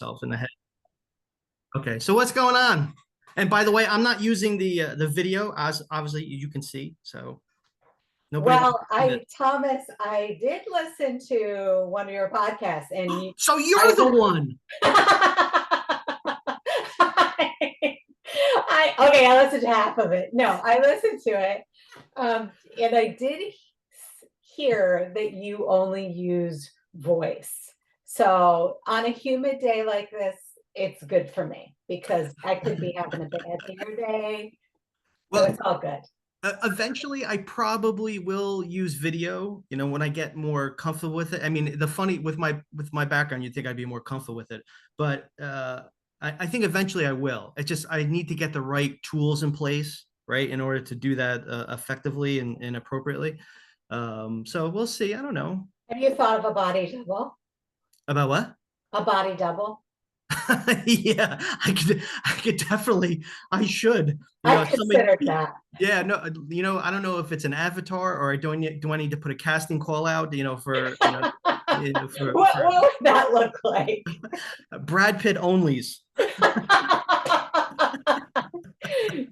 myself in the head. Okay, so what's going on? And by the way, I'm not using the video as obviously you can see. So nobody wants Well, to see that. Thomas, I did listen to one of your podcasts, and So you're I the one. okay, I listened to half of it. No, I listened to it, and I did hear that you only use voice. So on a humid day like this, it's good for me because I could be having a bad hair day. So Well, it's all good. eventually, I probably will use video. You know, when I get more comfortable with it. I mean, the funny with my background, you'd think I'd be more comfortable with it, but I think eventually I will. It's just I need to get the right tools in place, right, in order to do that effectively and appropriately. So we'll see. I don't know Have you thought of a body double? about what. A body double? Yeah, I could definitely, I should, you I know, somebody, considered that. yeah, no, you know, I don't know if it's an avatar or do I need to put a casting call out, you know, for, What would that look like? Brad Pitt onlys.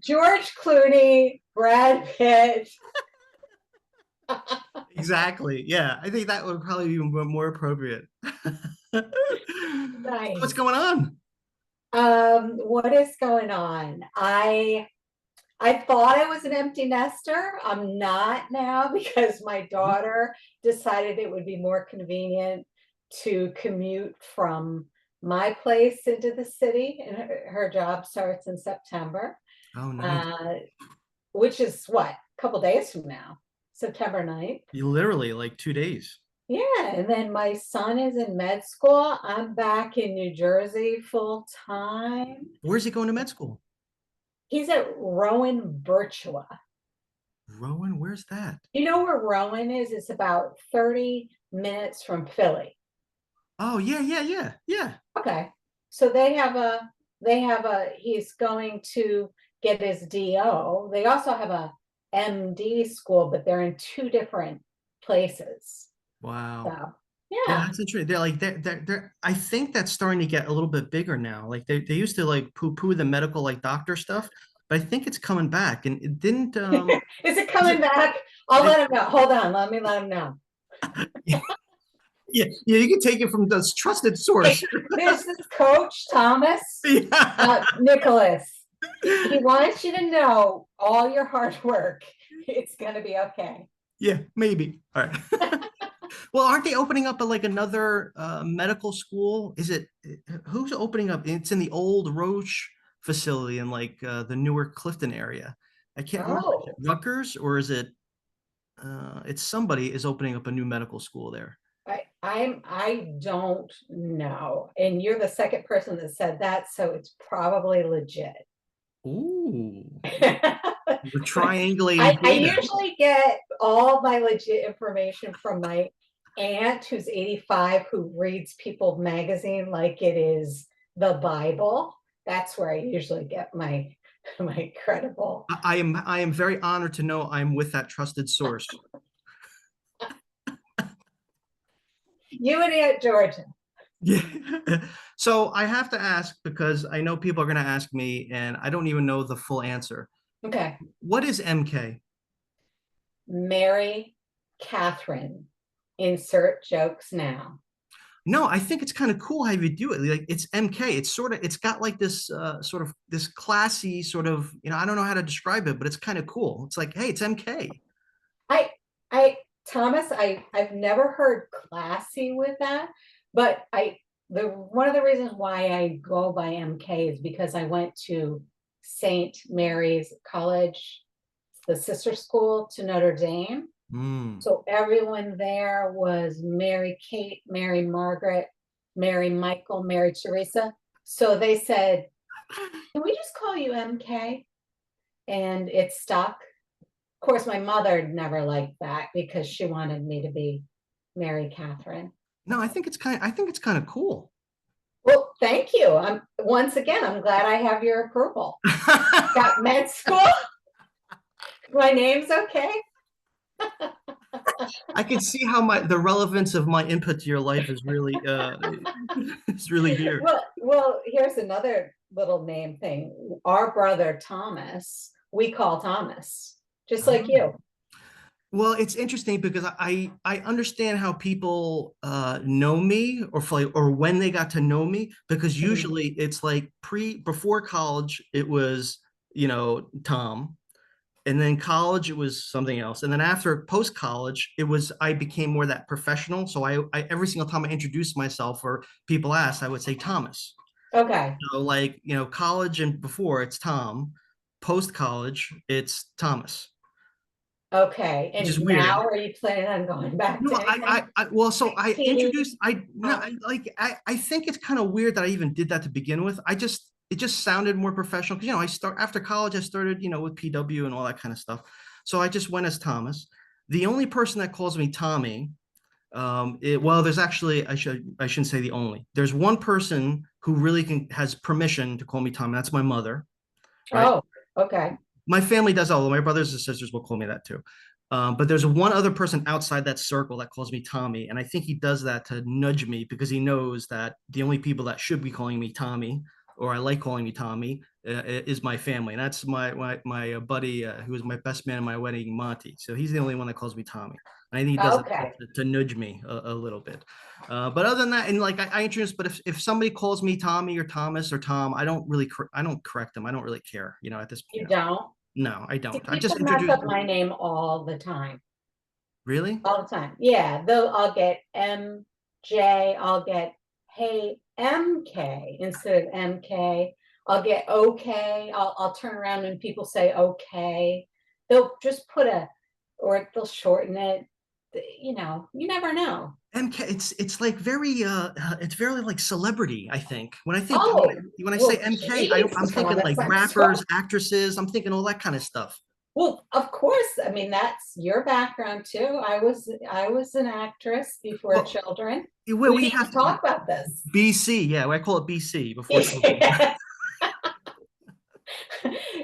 George Clooney, Brad Pitt. Exactly. Yeah, I think that would probably be more appropriate. What's Nice. going on? What is going on? I thought I was an empty nester. I'm not now because my daughter decided it would be more convenient to commute from my place into the city, and her job starts in September, Oh, nice. uh, which is what, a couple days from now, September 9th. You literally like 2 days. Yeah, and then my son is in med school. I'm back in New Jersey full time. Where's he going to med school? He's at Rowan Virtua. Rowan, where's that? You know where Rowan is? It's about 30 minutes from Philly. Oh, yeah, yeah, yeah, yeah. Okay. So he's going to get his DO. They also have a MD school, but they're in two different places. Wow. So Yeah, yeah. that's interesting. They're I think that's starting to get a little bit bigger now. Like they used to like poo-poo the medical like doctor stuff, but I think it's coming back. And it didn't Is it is coming it, back? I'll it let him know. Hold on, let me let him know. yeah, yeah, you can take it from this trusted Hey, source. this is Coach Thomas Yeah. Nicholas. He wants you to know all your hard work. It's gonna be okay. Yeah, maybe. All right. Well, aren't they opening up like another medical school? Is it who's opening up? It's in the old Roche facility in like the newer Clifton area. I can't remember. Is it Oh, Rutgers or is it it's somebody is opening up a new medical school there. I don't know. And you're the second person that said that, so it's probably legit. Ooh, I, we're triangulating I data. usually get all my legit information from my aunt who's 85 who reads People magazine like it is the Bible. That's where I usually get my credible. I am very honored to know I'm with that trusted source. You and Aunt Georgia. Yeah. So I have to ask because I know people are going to ask me and I don't even know the full answer. Okay. What is MK? Mary Catherine. Insert jokes now. No, I think it's kind of cool how you do it. Like it's MK. It's sort of it's got like this sort of this classy sort of, you know, I don't know how to describe it, but it's kind of cool. It's like, hey, it's MK. I I Thomas, I've never heard classy with that, but the one of the reasons why I go by MK is because I went to St. Mary's College, the sister school to Notre Dame. Mm. So everyone there was Mary Kate, Mary Margaret, Mary Michael, Mary Teresa. So they said, can we just call you MK? And it stuck. Of course, my mother never liked that because she wanted me to be Mary Catherine. No, I think it's kind of cool. Well, thank you. Once again, I'm glad I have your approval. Got med school. My name's okay. I can see how the relevance of my input to your life is really is really here. Well, Well, here's another little name thing. Our brother Thomas, we call Thomas, just like you. Well, it's interesting because I understand how people know me or or when they got to know me, because Mhm. usually it's like before college it was, Tom, and then college it was something else, and then after post college it was, I became more that professional, so I every single time I introduced myself or people asked, I would say Thomas. Okay. So like, college and before it's Tom, post college it's Thomas, Okay. which is And weird. now are you planning on going back No, to anything? well, so I T. introduced, I, no, Tom. I think it's kind of weird that I even did that to begin with. It just sounded more professional because, after college, I started, with PW and all that kind of stuff. So I just went as Thomas. The only person that calls me Tommy, well, there's actually, I shouldn't say the only, there's one person who really has permission to call me Tommy. That's my mother, right? Oh, okay. My family does, all my brothers and sisters will call me that too. But there's one other person outside that circle that calls me Tommy, and I think he does that to nudge me because he knows that the only people that should be calling me Tommy, or I like calling me Tommy, is my family, and that's my buddy who was my best man in my wedding, Monty. So he's the only one that calls me Tommy, and I think he does it Okay. to nudge me a little bit. But other than that, and like I introduce, but if somebody calls me Tommy or Thomas or Tom, I don't correct them. I don't really care, at this You point. don't? No, I See, don't. I just people mess introduced up them. my name all the time. Really? All the time. Yeah, though I'll get MJ, I'll get hey MK instead of MK. I'll get okay. I'll turn around and people say okay. They'll just put or they'll shorten it. You never know. MK, it's like very it's very like celebrity, I think. Oh, When I say well, MK, geez, I'm thinking Thomas, like I'm rappers, so actresses, I'm thinking all that kind of stuff. well, of course. I mean, that's your background too. I was an actress before Well, children. We we need have to talk about this. BC, yeah, I call it BC, before children.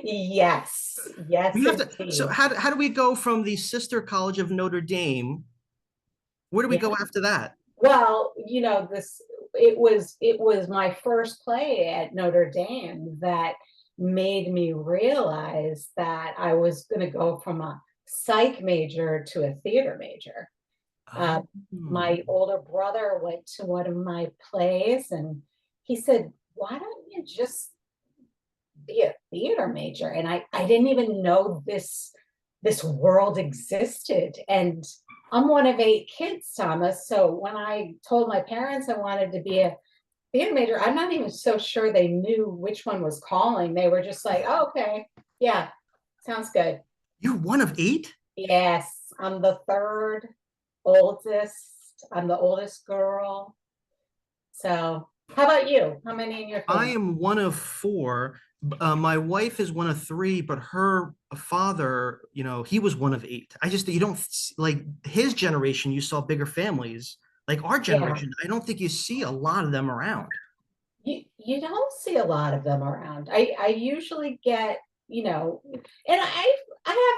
Yes, yes, We have to, so indeed. how do we go from the sister college of Notre Dame? Where do we Yeah. go after that? Well, it was my first play at Notre Dame that made me realize that I was going to go from a psych major to a theater major. Uh, Oh. my older brother went to one of my plays and he said, "Why don't you just be a theater major?" And I didn't even know this world existed. And I'm one of 8 kids, Thomas. So when I told my parents I wanted to be a theater major, I'm not even so sure they knew which one was calling. They were just like, oh, okay, yeah, sounds good. You're one of eight? Yes, I'm the third oldest. I'm the oldest girl. So how about you? How many in your I family? am one of four. My wife is one of three, but her father, he was one of eight. You don't like his generation, you saw bigger families. Like our Yeah. generation, I don't think you see a lot of them around. You don't see a lot of them around. I usually get, and I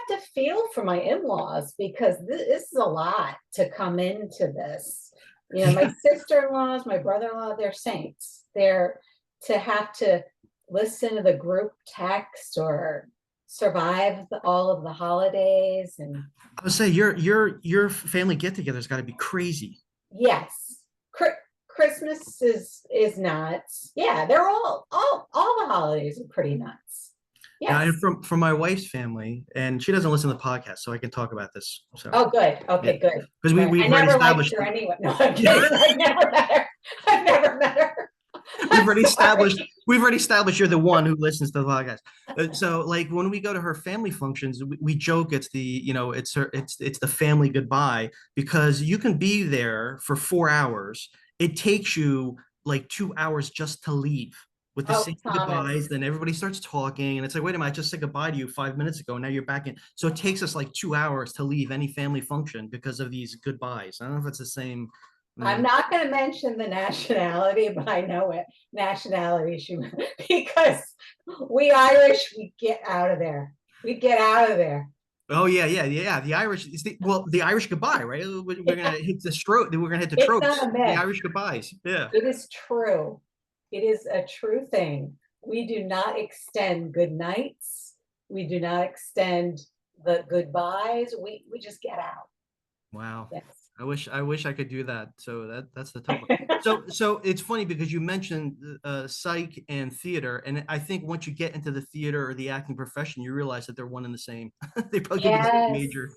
have to feel for my in-laws because this is a lot to come into this. My sister-in-laws, my brother-in-law, they're saints. They're to have to listen to the group text or survive all of the holidays. And I would say your family get-together's got to be crazy. yes, Christmas is nuts. Yeah, they're all the holidays are pretty nuts. Now, Yes. and from my wife's family, and she doesn't listen to the podcast, so I can talk about this. So Oh, good. yeah, Okay, good. because Good. I we've already never liked established. her anyway. No, I'm Yeah. kidding. I've never met her. I've never met her. we've I'm already established sorry. we've already established you're the one who listens to the podcast. So like when we go to her family functions, we joke it's it's the family goodbye, because you can be there for 4 hours. It takes you like 2 hours just to leave with the Oh, same goodbyes. Thomas. Then everybody starts talking, and it's like, wait a minute, I just said goodbye to you 5 minutes ago. Now you're back in. So it takes us like 2 hours to leave any family function because of these goodbyes. I don't know if it's the same. I'm uh, not going to mention the nationality, but I know it nationality she because we Irish, we get out of there. We get out of there. Oh yeah. The Irish is the Irish goodbye, right? We're gonna hit the stroke. We're gonna hit the It's tropes. not a The myth. Irish goodbyes. Yeah. It is true. it is a true thing. We do not extend good nights. We do not extend the goodbyes. We just get out. Wow. Yes. I wish I could do that. So that's the tough one. So it's funny because you mentioned psych and theater, and I think once you get into the theater or the acting profession, you realize that they're one and the same. They probably give you the same Yes. major.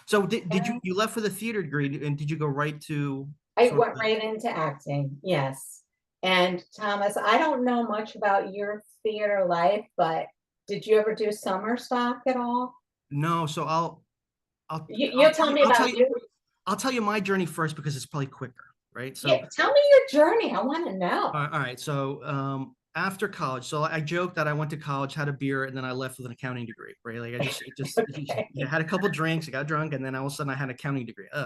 So did you Yes. you left for the theater degree and did you go right to I sort of went right into acting. Yes. And Thomas, I don't know much about your theater life, but did you ever do summer stock at all? no, so I'll You'll tell me I'll tell about you you. I'll tell you my journey first because it's probably quicker, right? Yeah, So tell me your journey. I want to know. all right. So after college, so I joked that I went to college, had a beer, and then I left with an accounting degree, right? Like I just Okay. yeah, had a couple drinks, I got drunk, and then all of a sudden I had an accounting degree. So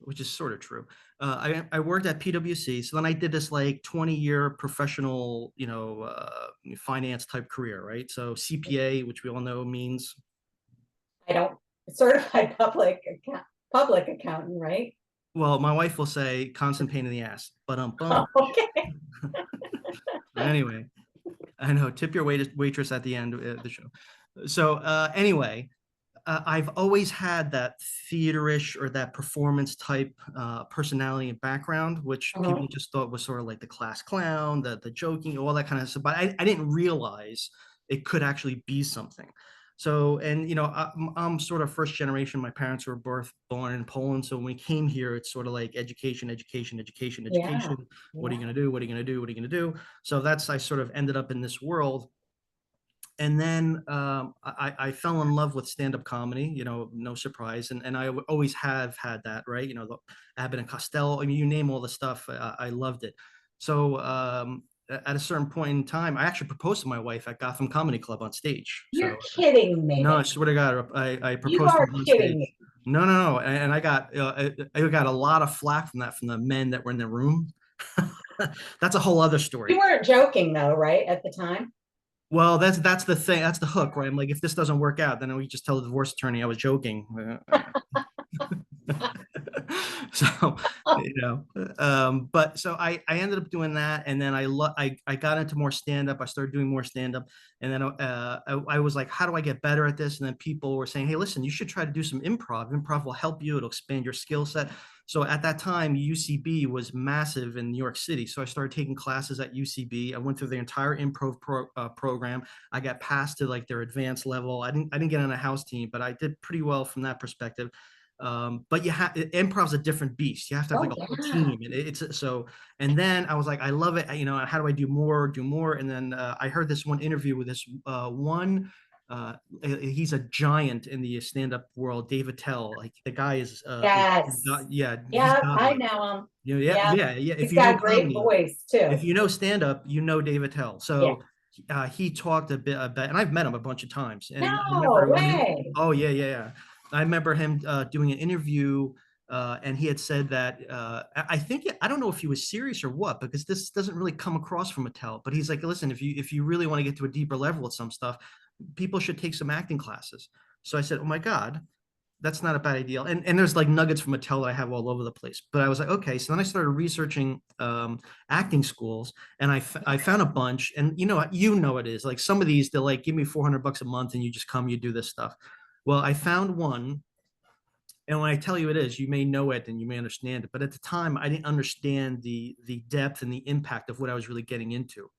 which is sort of true. I worked at PwC, so then I did this like 20-year professional, finance type career, right? So CPA, which we all know means I don't certified public accountant, right? well, my wife will say constant pain in the ass, but Okay. anyway, I know. Tip your waitress at the end of the show. So anyway, I've always had that theaterish or that performance type personality and background, which Uh-huh. people just thought was sort of like the class clown, the joking, all that kind of stuff. But I didn't realize it could actually be something. So, and I'm sort of first generation. My parents were born in Poland, so when we came here, it's sort of like education, education, education, Yeah. education. What are you Yeah. going to do? What are you going to do? What are you going to do? So I sort of ended up in this world, and then I fell in love with stand-up comedy, no surprise, and I always have had that, right? The Abbott and Costello, I mean, you name all the stuff, I loved it. So at a certain point in time, I actually proposed to my wife at Gotham Comedy Club on stage. You're So kidding no, I me. swear to God, I You proposed to are her on kidding stage. me. No, no, no, and I got a lot of flack from that from the men that were in the room. That's a whole other You story. weren't joking though, right? At the time? Well, that's the thing. That's the hook, right? I'm like, if this doesn't work out, then we just tell the divorce attorney I was joking. So, but so I ended up doing that, and then I got into more stand up. I started doing more stand up, and then I was like, how do I get better at this? And then people were saying, hey, listen, you should try to do some improv. Improv will help you. It'll expand your skill set. So at that time, UCB was massive in New York City. So I started taking classes at UCB. I went through the entire improv program. I got passed to like their advanced level. I didn't get on a house team, but I did pretty well from that perspective. But you have improv's a different beast. You have to have like Oh a whole yeah. team, and it's so. And then I was like, I love it. How do I do more? Do more? And then I heard this one interview with this one. He's a giant in the stand-up world, Dave Attell. Like the guy Yes. yeah, he's Yeah, I godlike. know him. Yeah, Yeah. yeah, yeah. If He's you know got a great comedy, voice too. if you know stand up, you know Dave Attell. Yeah. So he talked a bit about, and I've met him a bunch of times. And I No remember way. oh yeah, yeah, yeah. I remember him doing an interview, and he had said that I think I don't know if he was serious or what, because this doesn't really come across from Attell. But he's like, listen, if you really want to get to a deeper level with some stuff, people should take some acting classes. So I said, oh my God, that's not a bad idea. And there's like nuggets from Mattel that I have all over the place. But I was like, okay. So then I started researching acting schools, and I found a bunch. And it is like some of these they're like, give me $400 a month, and you just come, you do this stuff. Well, I found one, and when I tell you it is, you may know it and you may understand it. But at the time, I didn't understand the depth and the impact of what I was really getting into.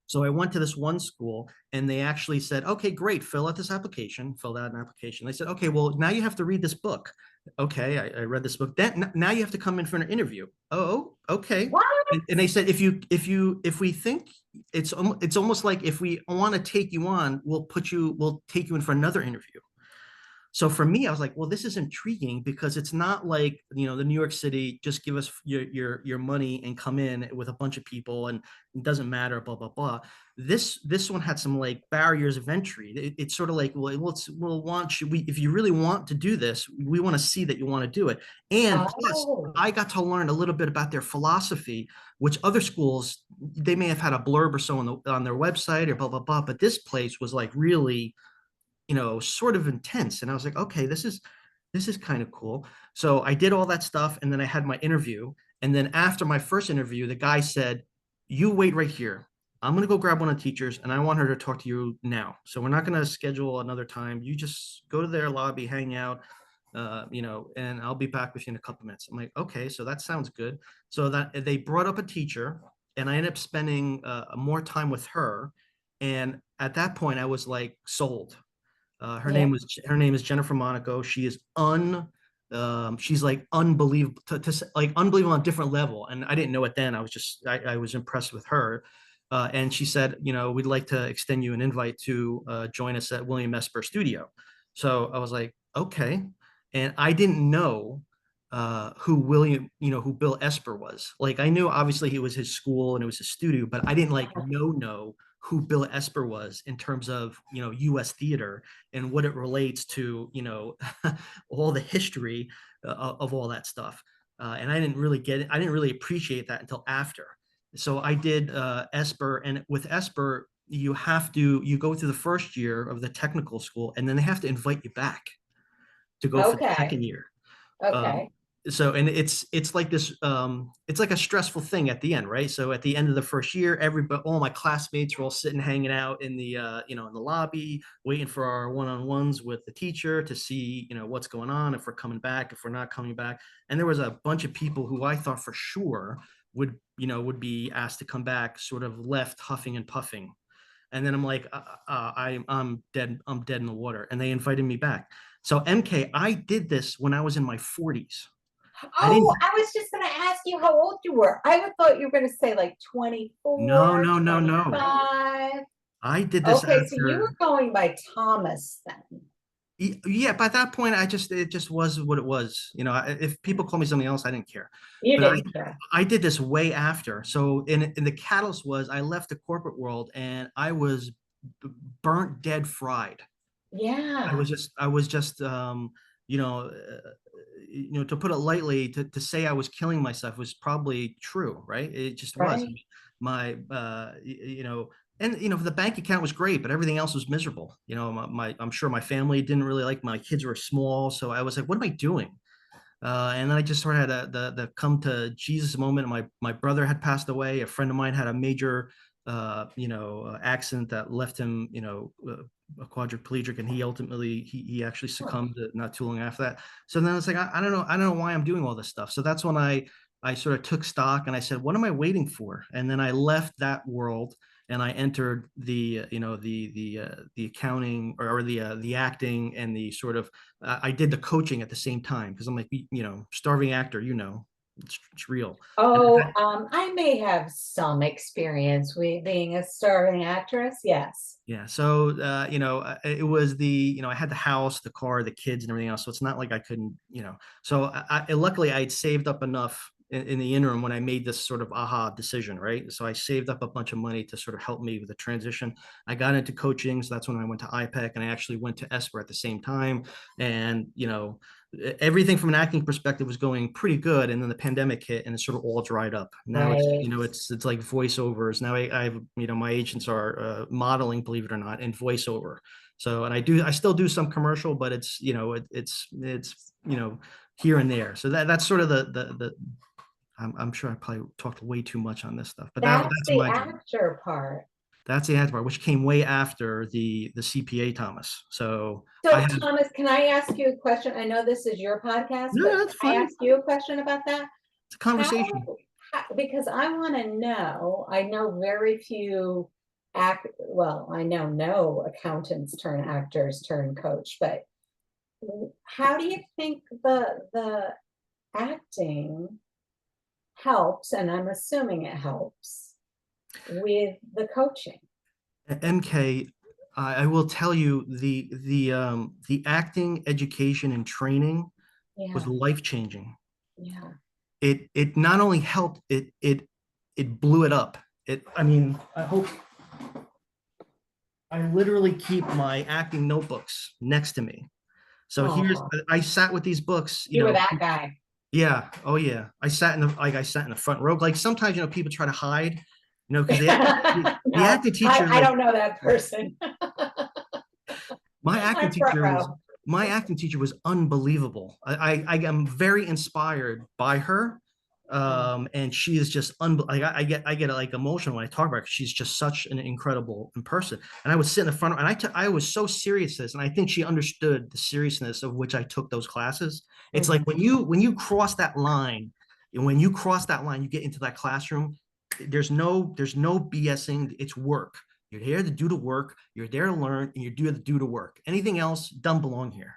So I went to this one school, and they actually said, okay, great, fill out this application, filled out an application. They said, okay, well, now you have to read this book. Okay, I read this book. Then now you have to come in for an interview. Oh, okay. What? And they said, if we think it's almost like if we want to take you on, we'll take you in for another interview. So for me, I was like, well, this is intriguing because it's not like, the New York City, just give us your money and come in with a bunch of people and it doesn't matter, blah, blah, blah. This one had some like barriers of entry. It's sort of like, well, if you really want to do this, we want to see that you want to do it. And plus, Oh, I got to learn a little bit about their philosophy, which other schools, they may have had a blurb or so on their website or blah, blah, blah. But this place was like really sort of intense. And I was like, okay, this is kind of cool. So I did all that stuff, and then I had my interview, And then after my first interview, the guy said, "You wait right here. I'm going to go grab one of the teachers and I want her to talk to you now. So we're not going to schedule another time. You just go to their lobby, hang out, and I'll be back with you in a couple minutes." I'm like, okay, so that sounds good. So that they brought up a teacher and I ended up spending more time with her. And at that point, I was like sold. Yeah. Her name is Jennifer Monaco. She's like unbelievable like unbelievable on a different level. And I didn't know it then. I was impressed with her. And she said, we'd like to extend you an invite to join us at William Esper Studio. So I was like, okay. And I didn't know who Bill Esper was. Like I knew obviously he was his school and it was his studio, but I didn't like know who Bill Esper was in terms of U.S. theater and what it relates to all the history of all that stuff. And I didn't really get it. I didn't really appreciate that until after. So I did Esper, and with Esper, you go through the first year of the technical school, and then they have to invite you back to go for the Okay. second year. Um, Okay. so and it's like this it's like a stressful thing at the end, right? So at the end of the first year, all my classmates were all sitting hanging out in the in the lobby waiting for our one-on-ones with the teacher to see what's going on, if we're coming back, if we're not coming back. And there was a bunch of people who I thought for sure would be asked to come back, sort of left huffing and puffing. And then I'm like, I'm dead in the water. And they invited me back. So MK, I did this when I was in my 40s. I didn't. Oh, I was just going to ask you how old you were. I would thought you were going to say like No, 24, no, no, no. 25. I did this Okay, so you were after. going by Thomas then. Yeah, by that point, it just was what it was. If people call me something else, I didn't care. You But didn't care. I did this way after. So in the catalyst was I left the corporate world and I was burnt, dead, fried. Yeah, I was just you know to put it lightly, to say I was killing myself was probably true, right? It just was. I right, mean, my and the bank account was great, but everything else was miserable. I'm sure my family didn't really like, my kids were small, so I was like, what am I doing? And then I just sort of had the come to Jesus moment. My brother had passed away. A friend of mine had a major accident that left him a quadriplegic, and he actually succumbed not too long after that. So then it's like I don't know why I'm doing all this stuff. So that's when I sort of took stock and I said, what am I waiting for? And then I left that world and I entered the accounting, or the acting, and the sort of I did the coaching at the same time, because I'm like, starving actor, it's real. And Oh, I may have some experience with being a starving actress. Yes. yeah, so it was I had the house, the car, the kids, and everything else. So it's not like I couldn't, So luckily I had saved up enough in the interim when I made this sort of aha decision, right? So I saved up a bunch of money to sort of help me with the transition. I got into coaching, so that's when I went to IPEC, and I actually went to Esper at the same time. And everything from an acting perspective was going pretty good, and then the pandemic hit and it sort of all dried up. Now Right. it's like voiceovers. Now I my agents are modeling, believe it or not, in voiceover. So, and I still do some commercial, but it's it's here and there. So that's sort of the I'm sure I probably talked way too much on this stuff, but That's that's the my job. actor part. That's the answer part, which came way after the CPA, Thomas. So I So, had Thomas, can I ask you a question? I know this is your podcast, no, but that's can I fine. ask you a question about that? It's a How, conversation. because I want to know, I know very few well, I know no accountants turn actors turn coach, but how do you think the acting helps, and I'm assuming it helps with the coaching? MK, I will tell you, the acting education and training was Yeah, life changing. yeah. It not only helped, it blew it up. I mean, I literally keep my acting notebooks next to me. So Oh, I sat with these books, you were that guy. yeah, oh yeah. I sat in the front row. Like sometimes, people try to hide, because the No, acting teacher, I like don't know that person. my acting I'm front teacher was row. my acting teacher was unbelievable. I am very inspired by her, Mm. And she is just like I get like emotional when I talk about her. She's just such an incredible person. And I would sit in the front, and I was so serious this, and I think she understood the seriousness of which I took those classes. It's like Mhm. when you cross that line, and when you cross that line, you get into that classroom. There's no BSing. It's work. You're here to do the work. You're there to learn, and you're there to do the work. Anything else doesn't belong here.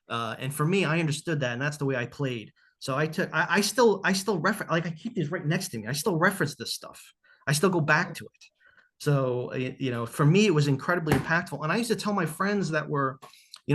And for me, I understood that, and that's the way I played. So I still reference, like I keep these right next to me. I still reference this stuff. I still go back to it. So, for me, it was incredibly impactful. And I used to tell my friends that were,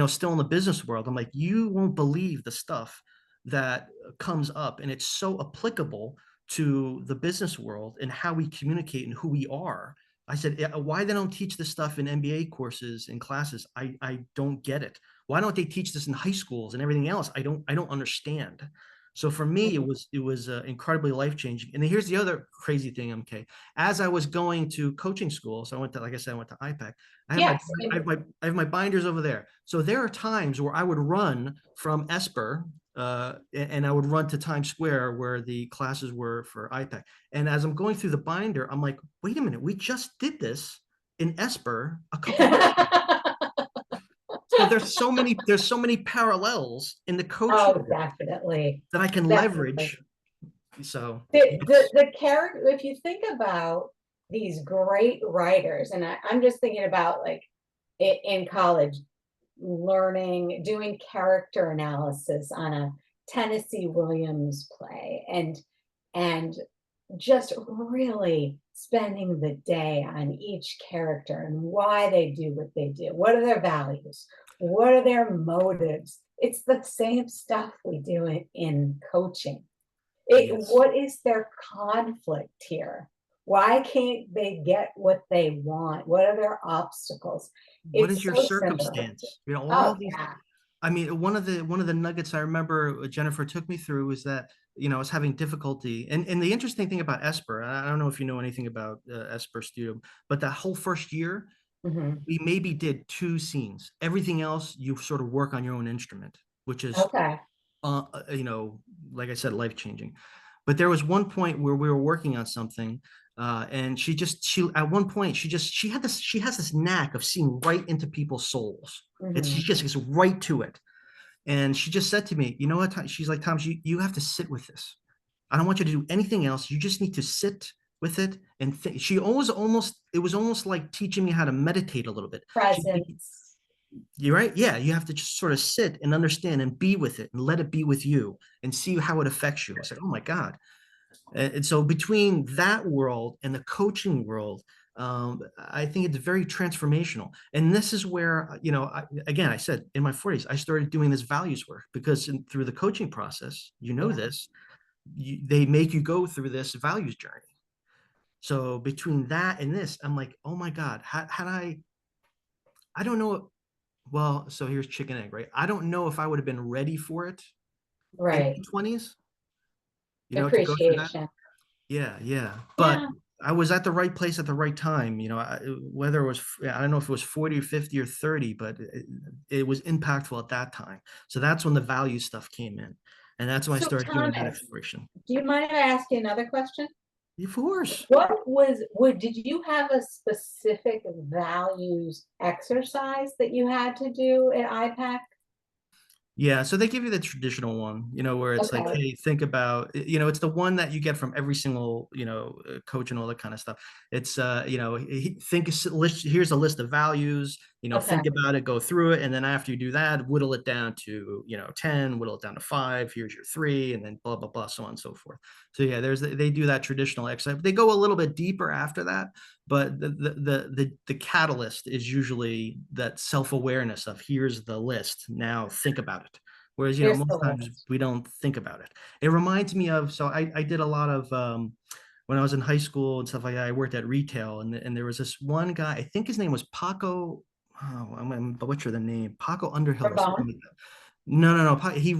still in the business world, I'm like, you won't believe the stuff that comes up. And it's so applicable to the business world and how we communicate and who we are. I said, why they don't teach this stuff in MBA courses and classes? I don't get it. Why don't they teach this in high schools and everything else? I don't understand. So for me, Mhm. it was incredibly life changing. And here's the other crazy thing, MK. As I was going to coaching school, so I went to, like I said, I went to IPAC. Yes. I have my binders over there. So there are times where I would run from Esper, and I would run to Times Square where the classes were for IPAC. And as I'm going through the binder, I'm like, wait a minute, we just did this in Esper a couple of weeks ago. So there's so many parallels in the coaching Oh, world definitely. that I can Definitely. leverage. So yes. The character, if you think about these great writers, and I'm just thinking about like in college, learning, doing character analysis on a Tennessee Williams play, and just really spending the day on each character and why they do what they do. What are their values? What are their motives? It's the same stuff we do in coaching. Yes. What is their conflict here? Why can't they get what they want? What are their obstacles? What is It's your so similar. circumstance? All Oh, these. yeah. I mean, one of the nuggets I remember Jennifer took me through was that I was having difficulty, and the interesting thing about Esper, I don't know if you know anything about Esper Studio, but that whole first year Mhm. we maybe did two scenes. Everything else you sort of work on your own instrument, which is Okay. uh, uh, you know, like I said, life changing. But there was one point where we were working on something, and she at one point she has this knack of seeing right into people's souls. She Mhm. just gets right to it. And she just said to me, you know what? She's like, Thomas, you have to sit with this. I don't want you to do anything else. You just need to sit with it and think. She always almost it was almost like teaching me how to meditate a little bit. Presence. You're right. Yeah, you have to just sort of sit and understand and be with it and let it be with you and see how it affects you. I said, oh my God. And so between that world and the coaching world, I think it's very transformational. And this is where, again, I said in my 40s, I started doing this values work because through the coaching process, Yeah. this, they make you go through this values journey. So between that and this, I'm like, oh my God, had I don't know. Well, so here's chicken egg, right? I don't know if I would have been ready for it in Right. my 20s, to go through that. Appreciation. Yeah, yeah. But Yeah. I was at the right place at the right time. Whether it was, I don't know if it was 40 or 50 or 30, but it was impactful at that time. So that's when the value stuff came in. And that's when I So started doing that Thomas, exploration. do you mind if I ask you another question? Of course. What was would did you have a specific values exercise that you had to do at IPAC? Yeah, so they give you the traditional one, where it's like, Okay. hey, think about, it's the one that you get from every single, coach and all that kind of stuff. It's, here's a list of values, Okay. think about it, go through it. And then after you do that, whittle it down to, 10, whittle it down to 5, here's your 3, and then blah, blah, blah, so on and so forth. So yeah, they do that traditional exercise. They go a little bit deeper after that, but the catalyst is usually that self-awareness of here's the list, now think about it. Whereas Here's the most times list. we don't think about it. It reminds me of, so I did a lot of when I was in high school and stuff like that. I worked at retail, and there was this one guy, I think his name was Paco. Oh, I'm gonna butcher the name, Paco Underhill or something Ramon. like that. No, no, no.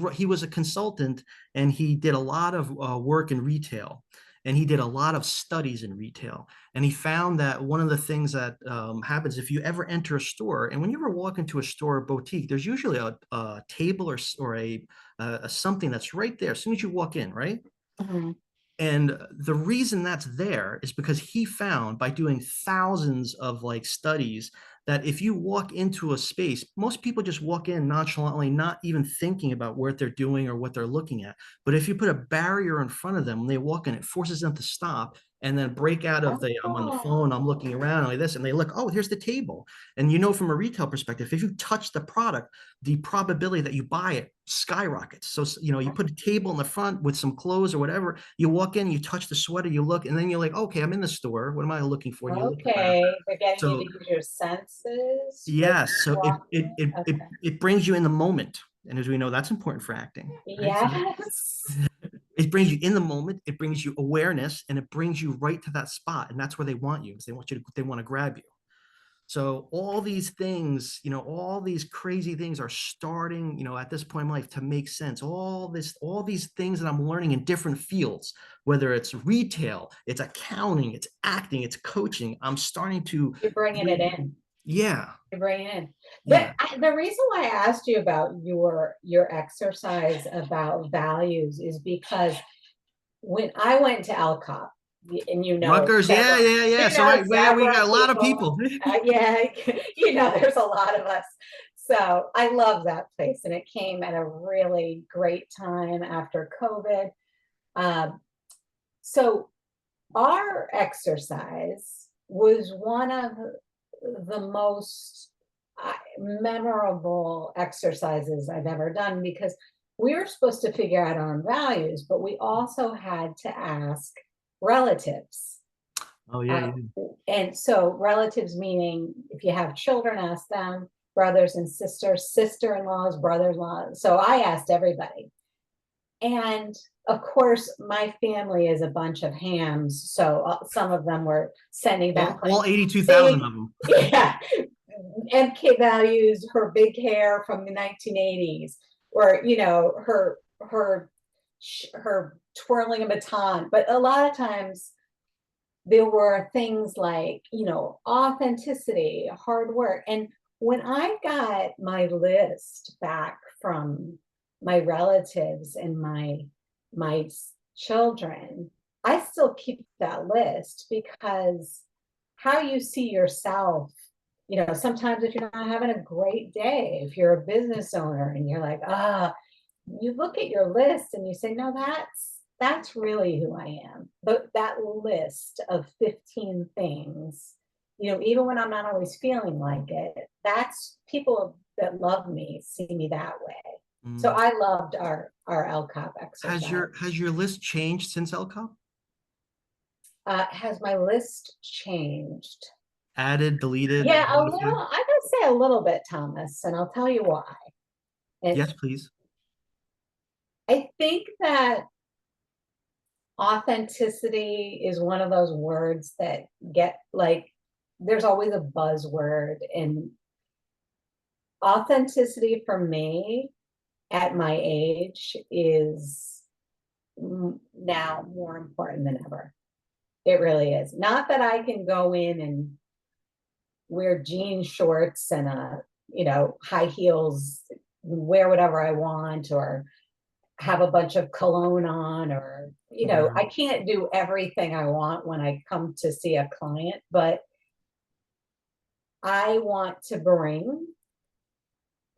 He was a consultant, and he did a lot of work in retail, and he did a lot of studies in retail. And he found that one of the things that happens if you ever enter a store, and when you ever walk into a store or boutique, there's usually a table or a something that's right there as soon as you walk in, right? Mhm. And the reason that's there is because he found by doing thousands of like studies that if you walk into a space, most people just walk in nonchalantly, not even thinking about what they're doing or what they're looking at. But if you put a barrier in front of them when they walk in, it forces them to stop and then break out of the I'm on the phone, I'm looking Oh, around like this, and they look, oh, here's the table. And from a retail perspective, if you touch the product, the probability that you buy it skyrockets. So, you put a table in the front with some clothes or whatever, you walk in, you touch the sweater, you look, and then you're like, okay, I'm in the store. What am I looking for? And you look around. okay. They're getting you to So use your senses when yes, you're so it it walking. it it, Okay. it brings you in the moment. And as we know, that's important for acting, right? So Yes. it brings you in the moment, it brings you awareness, and it brings you right to that spot. And that's where they want you, because they want to grab you. So all these things, all these crazy things are starting, at this point in life to make sense. All these things that I'm learning in different fields, whether it's retail, it's accounting, it's acting, it's coaching, I'm starting to You're bringing it really, in. yeah, You're bringing it in. yeah. The reason why I asked you about your exercise about values is because when I went to Alcott, and Rutgers, yeah, several, yeah, yeah. So right, we got a lot of people, people. yeah, there's a lot of us. So I love that place, and it came at a really great time after COVID. Um, so our exercise was one of the most memorable exercises I've ever done because we were supposed to figure out our own values, but we also had to ask relatives. Oh yeah, Uh, yeah. and so, relatives meaning if you have children, ask them, brothers and sisters, sister in laws, brothers in laws. So, I asked everybody. And of course, my family is a bunch of hams. So, some of them were sending back All like 82,000 big, of them. yeah, MK values, her big hair from the 1980s, or her twirling a baton. But a lot of times there were things like authenticity, hard work. And when I got my list back from my relatives and my children, I still keep that list because how you see yourself, sometimes if you're not having a great day, if you're a business owner and you're like, you look at your list and you say, no, that's really who I am. But that list of 15 things, even when I'm not always feeling like it, that's people that love me see me that way. So Mm. I loved our LCOP exercise. Has your list changed since LCOP? Has my list changed? Added, deleted, Yeah, a little. modified? I'm gonna say a little bit, Thomas, and I'll tell you why. And Yes, please. I think that authenticity is one of those words that get like there's always a buzzword, and authenticity for me at my age is now more important than ever. It really is. Not that I can go in and wear jean shorts and high heels, wear whatever I want, or have a bunch of cologne on, or I Right. can't do everything I want when I come to see a client, but I want to bring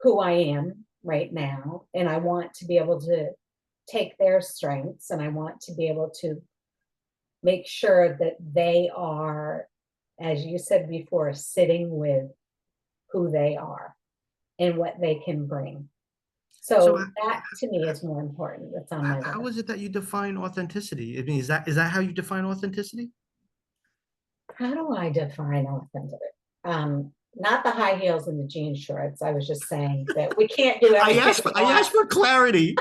who I am right now, and I want to be able to take their strengths, and I want to be able to make sure that they are, as you said before, sitting with who they are and what they can bring. So So that to me is more important. That's on my how list. is it that you define authenticity? I mean, is that how you define authenticity? How do I define authentic? Not the high heels and the jean shorts. I was just saying that we can't do everything we I want. asked for clarity.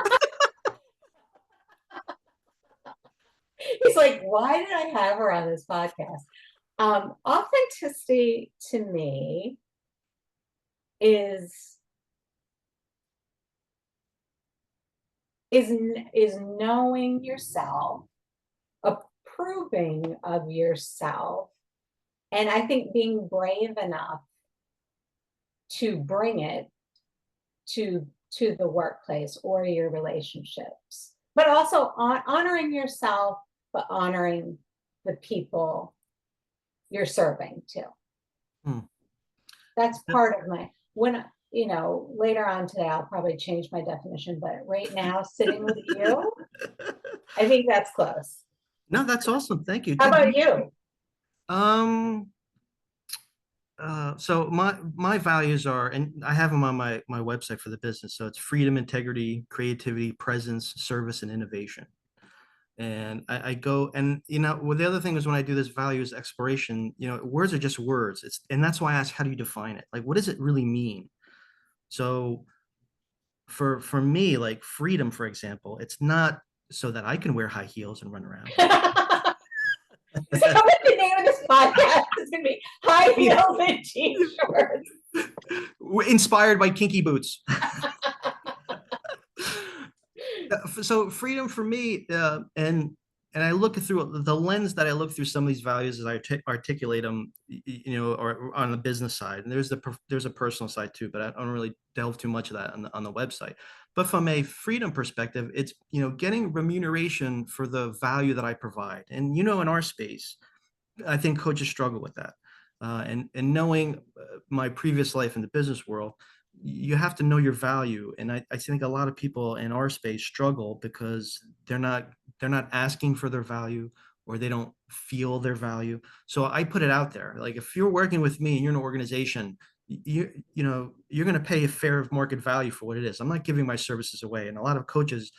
He's like, why did I have her on this podcast? Authenticity to me is is is knowing yourself, approving of yourself, and I think being brave enough to bring it to the workplace or your relationships. but also honoring yourself, but honoring the people you're serving too. Hmm. That's part of my, when, later on today, I'll probably change my definition, but right now, sitting with you, I think that's close. No, that's awesome. Thank you. How about you? Um, so my values are, and I have them on my website for the business. So it's freedom, integrity, creativity, presence, service, and innovation. And I go, and well, the other thing is when I do this values exploration, words are just words. And that's why I ask, how do you define it? Like, what does it really mean? So for me, like freedom, for example, it's not so that I can wear high heels and run around. So what the name of this podcast is going to be high Yeah. heels and t-shirts. Inspired by kinky boots. So freedom for me, and I look through the lens that I look through some of these values as I articulate them, or on the business side. And there's a personal side too, but I don't really delve too much of that on the website. But from a freedom perspective, it's getting remuneration for the value that I provide. And in our space, I think coaches struggle with that. And knowing my previous life in the business world, you have to know your value. And I think a lot of people in our space struggle because they're not asking for their value, or they don't feel their value. So I put it out there. Like, if you're working with me and you're in an organization, you're going to pay a fair market value for what it is. I'm not giving my services away. And a lot of coaches,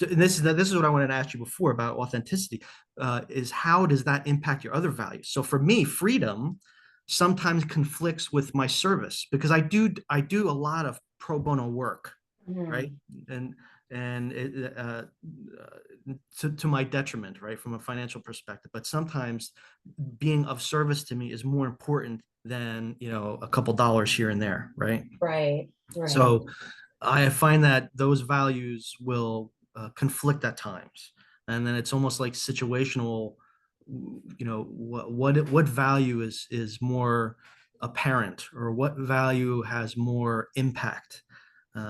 and this is what I wanted to ask you before about authenticity, is how does that impact your other values? So for me, freedom sometimes conflicts with my service, because I do a lot of pro bono work, right? Mm, And to my detriment, right, from a financial perspective. But sometimes being of service to me is more important than a couple dollars here and there, right? right, right. So I find that those values will conflict at times, and then it's almost like situational. What value is more apparent, or what value has more impact.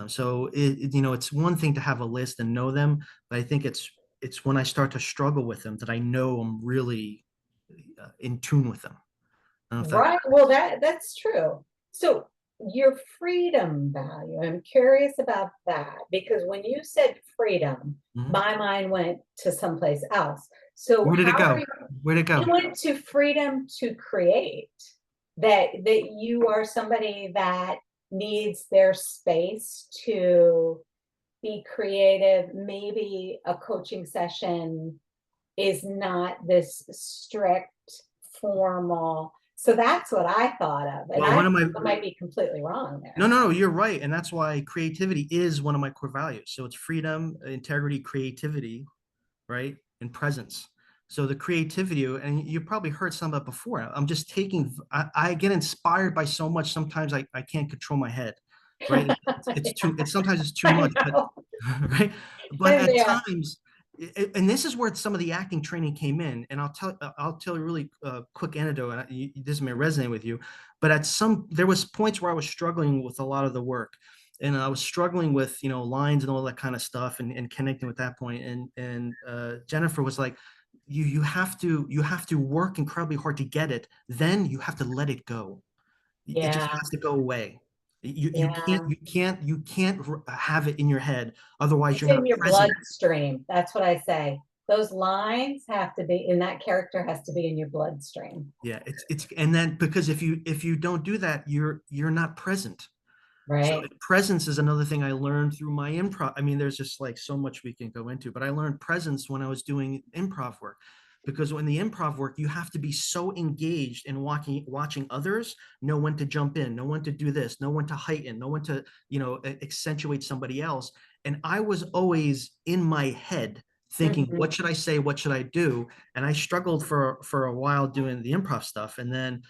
So it's one thing to have a list and know them, but I think it's when I start to struggle with them that I know I'm really in tune with them. I don't know if that. Right. Well, that's true. So your freedom value, I'm curious about that because when you said freedom, Mhm. my mind went to someplace else. So Where did it how are go? you, Where'd it you go? went to freedom to create, that you are somebody that needs their space to be creative. Maybe a coaching session is not this strict, formal. So that's what I thought of. And Well, I one of my might be completely wrong No, there. no, no, you're right. And that's why creativity is one of my core values. So it's freedom, integrity, creativity, right? And presence. So the creativity, and you probably heard some of it before. I'm just I get inspired by so much. Sometimes I can't control my head, right? Sometimes it's too I much, but know. right. But And at there. times, and this is where some of the acting training came in. And I'll tell you a really quick anecdote, and this may resonate with you. But there was points where I was struggling with a lot of the work, and I was struggling with lines and all that kind of stuff, and connecting with that point. And Jennifer was like, you have to work incredibly hard to get it. Then you have to let it go. It just Yeah, has to go away. You can't yeah. you can't you can't have it in your head. Otherwise, It's you're not in your present. bloodstream. That's what I say. Those lines have to be, and that character has to be in your bloodstream. Yeah, and then, because if you don't do that, you're not present. So Right. presence is another thing I learned through my improv. I mean, there's just like so much we can go into, but I learned presence when I was doing improv work. Because when the improv work, you have to be so engaged in watching others know when to jump in, know when to do this, know when to heighten, know when to, accentuate somebody else. And I was always in my head thinking, Mhm. what should I say? What should I do? And I struggled for a while doing the improv stuff. And then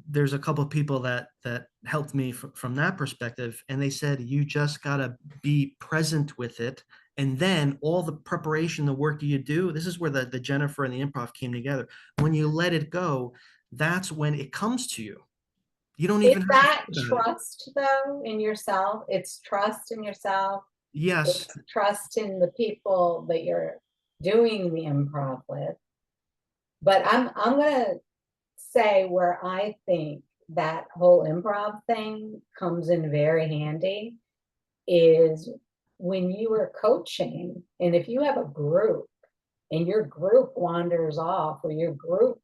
there's a couple of people that helped me from that perspective, and they said you just gotta be present with it, and then all the preparation, the work you do. This is where the Jennifer and the improv came together. When you let it go, that's when it comes to you. You don't Is even have to that think about it. trust though in yourself? It's trust in yourself Yes. It's trust in the people that you're doing the improv with. But I'm gonna say where I think that whole improv thing comes in very handy is when you are coaching, and if you have a group and your group wanders off, or your group,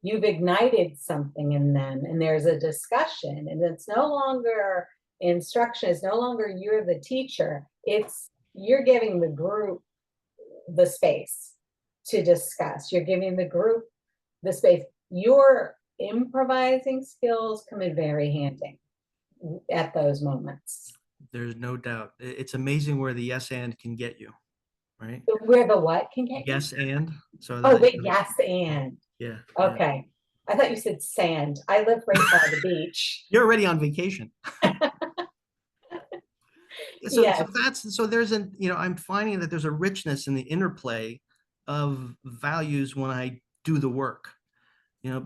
you've ignited something in them and there's a discussion, and it's no longer instruction, it's no longer you're the teacher, it's you're giving the group the space to discuss, you're giving the group the space, your improvising skills come in very handy at those moments. There's no doubt. It's amazing where the yes and can get you, right? Where the what can get you? Yes and so Oh, that the yes and. yeah, yeah. Okay. I thought you said sand. I live right by the beach. You're already on vacation. So Yes. that's so there's an I'm finding that there's a richness in the interplay of values when I do the work.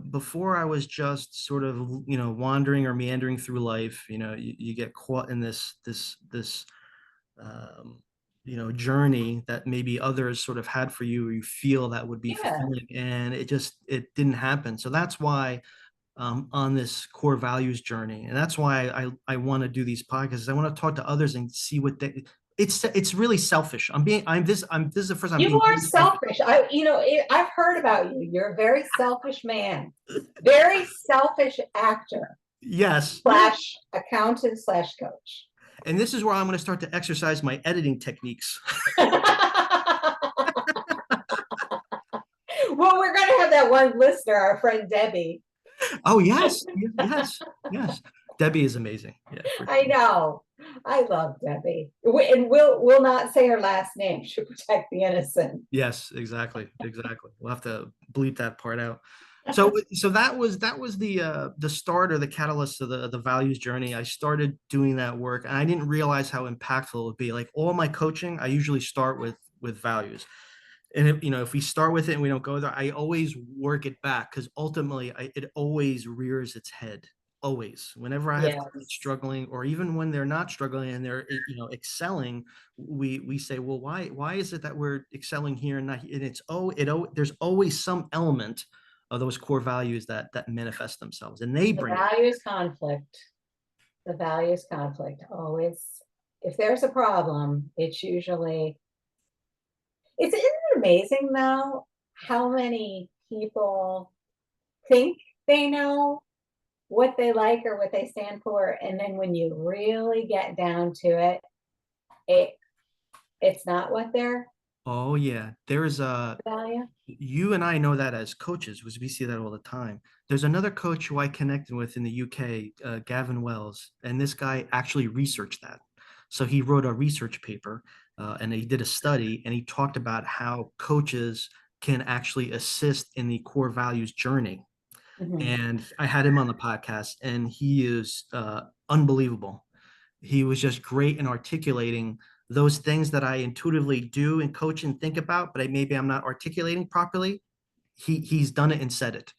Before I was just sort of, wandering or meandering through life. You get caught in this um, journey that maybe others sort of had for you, or you feel that would be Yeah. fulfilling, and it didn't happen. So that's why on this core values journey, and that's why I want to do these podcasts. I want to talk to others and see what they. It's really selfish. This is the first time I'm You being are really selfish. selfish. I've heard about you. You're a very selfish man, very selfish actor Yes, slash accountant slash coach. and this is where I'm going to start to exercise my editing techniques. Well, we're going to have that one listener, our friend Debbie. Oh yes, yes, yes. Debbie is amazing. Yeah, for I sure. know. I love Debbie. And we'll not say her last name. She'll protect the innocent. Yes, exactly, exactly. We'll have to bleep that part out. So that was the start or the catalyst of the values journey. I started doing that work, and I didn't realize how impactful it would be. Like all my coaching, I usually start with values. And if we start with it and we don't go there, I always work it back, because ultimately it always rears its head. Always, whenever I have clients Yes. struggling, or even when they're not struggling and they're excelling, we say, well, why is it that we're excelling here and not here? And there's always some element of those core values that manifest themselves, and they The bring it. values conflict. The values conflict always. If there's a problem, it's usually. Isn't it amazing though how many people think they know what they like or what they stand for, and then when you really get down to it, it it's not what they're Oh yeah, there's a value. you and I know that as coaches, because we see that all the time. There's another coach who I connected with in the UK, Gavin Wells, and this guy actually researched that. So he wrote a research paper, and he did a study, and he talked about how coaches can actually assist in the core values journey. Mhm. And I had him on the podcast, and he is unbelievable. He was just great in articulating those things that I intuitively do and coach and think about, but maybe I'm not articulating properly. He's done it and said it.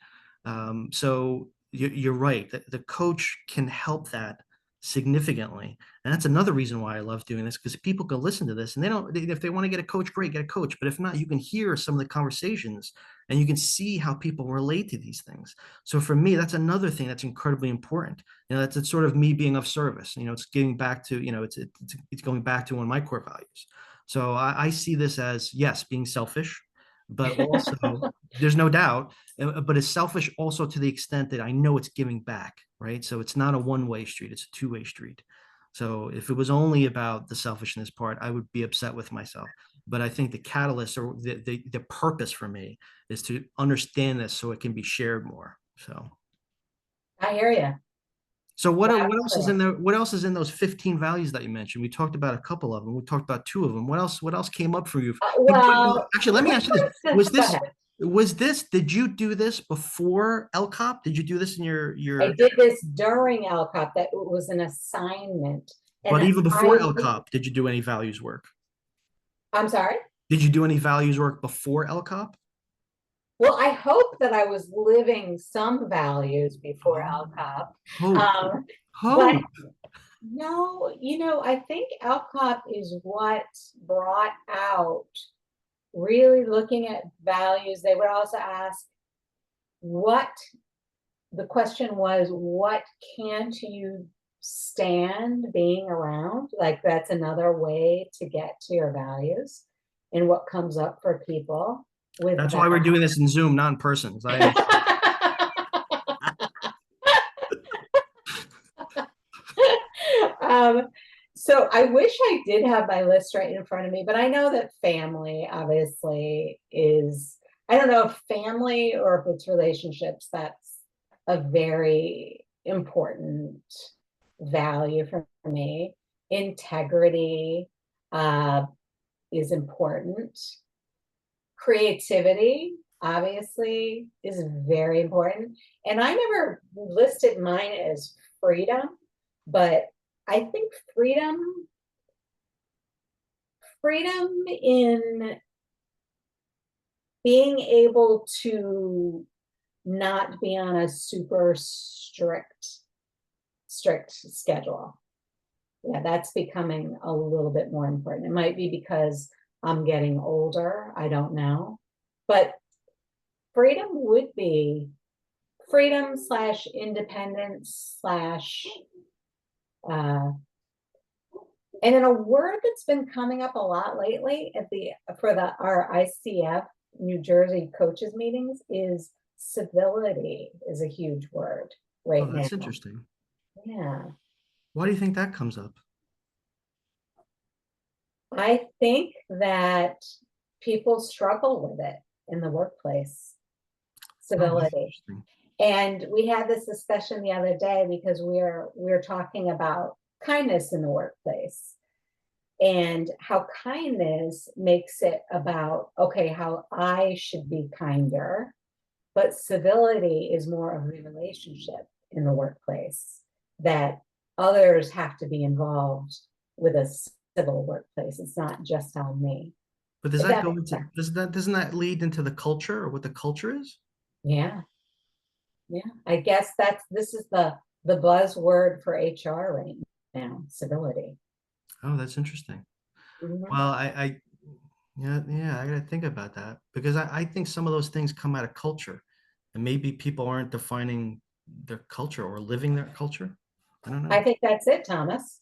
So you're right. The coach can help that significantly, and that's another reason why I love doing this, because people can listen to this and they don't. If they want to get a coach, great, get a coach. But if not, you can hear some of the conversations and you can see how people relate to these things. So for me, that's another thing that's incredibly important. It's sort of me being of service. It's getting back to it's going back to one of my core values. So I see this as, yes, being selfish, but also there's no doubt, but it's selfish also to the extent that I know it's giving back, right? So it's not a one-way street, it's a two-way street. So if it was only about the selfishness part, I would be upset with myself. But I think the catalyst, or the purpose for me, is to understand this so it can be shared more. I hear you. So Loud what and else is in clear. there? What else is in those 15 values that you mentioned? We talked about a couple of them. We talked about two of them. What else came up for you? Well, Actually, let me which ask you this. one's go ahead. Did you do this before LCOP? Did you do this in I your, did this during LCOP. That was an assignment, but and even before I. LCOP, did you do any values work? I'm sorry. Did you do any values work before LCOP? Well, I hope that I was living some values before Oh, LCOP. hope, Um, but hope. No, I think Alcott is what brought out really looking at values. They would also ask what the question was, what can't you stand being around? Like that's another way to get to your values and what comes up for people with That's why we're that. doing this in Zoom, not in person. I understand. um, so I wish I did have my list right in front of me, but I know that family obviously is, I don't know if family or if it's relationships, that's a very important value for me. Integrity is important. Creativity, obviously, is very important. And I never listed mine as freedom, but I think freedom in being able to not be on a super strict schedule. Yeah, that's becoming a little bit more important. It might be because I'm getting older, I don't know. But freedom would be freedom slash independence slash uh, and in a word that's been coming up a lot lately at the for the our ICF New Jersey coaches meetings is civility is a huge word Oh, right now. that's interesting. Yeah. Why do you think that comes up? I think that people struggle with it in the workplace, Oh, that's civility. interesting. And we had this discussion the other day because we're talking about kindness in the workplace and how kindness makes it about, okay, how I should be kinder, but civility is more of the relationship in the workplace that others have to be involved with a civil workplace. It's not just on me. But does If that that go makes into sense. doesn't that lead into the culture or what the culture is? Yeah. Yeah. I guess this is the buzzword for HR right now, civility. Oh, that's interesting. Mhm. Well, yeah, I gotta think about that because I think some of those things come out of culture, and maybe people aren't defining their culture or living their culture. I don't I know. think that's it, Thomas.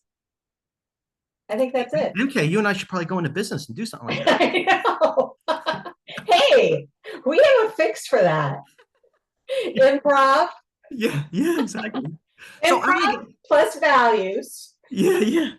I think that's it. MK, you and I should probably go into business and do something like that. I know. Hey, we have a fix for that. Improv, Yeah, yeah, exactly. So I want to improv get, plus values. yeah, yeah.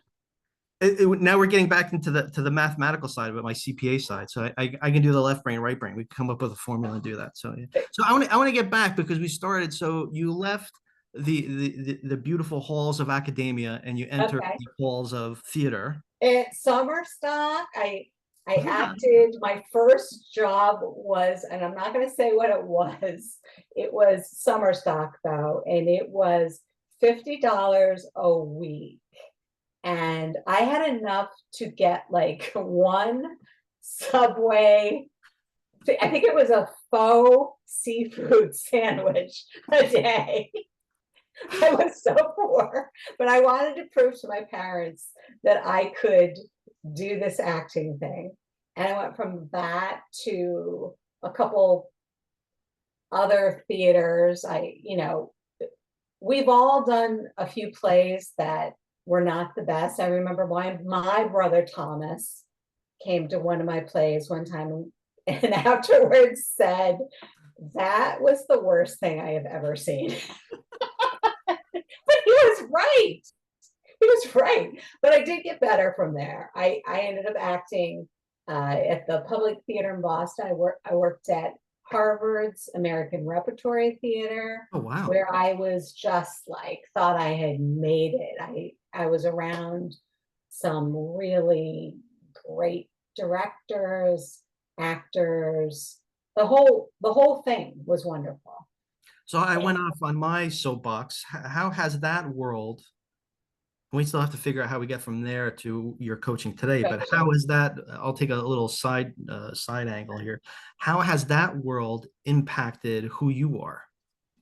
Now we're getting back into the mathematical side of it, my CPA side. So I can do the left brain, right brain. We can come up with a formula and do that. So yeah. So I want to get back because we started. So you left the beautiful halls of academia and you entered Okay. the halls of theater. At Summerstock, I Yeah. acted. My first job was, and I'm not going to say what it was. It was Summerstock though, and it was $50 a week. And I had enough to get like one Subway. I think it was a faux seafood sandwich a day. I was so poor, but I wanted to prove to my parents that I could do this acting thing. And I went from that to a couple other theaters. We've all done a few plays that were not the best. I remember my brother Thomas came to one of my plays one time and afterwards said, that was the worst thing I have ever seen. But he was right. He was right. But I did get better from there. I ended up acting at the Public Theater in Boston. I worked at Harvard's American Repertory Theater, Oh wow. where I was just like thought I had made it. I was around some really great directors, actors. The whole thing was wonderful. So I went off on my soapbox. How has that world? We still have to figure out how we get from there to your coaching today. But how Coaching. is that? I'll take a little side angle here. How has that world impacted who you are?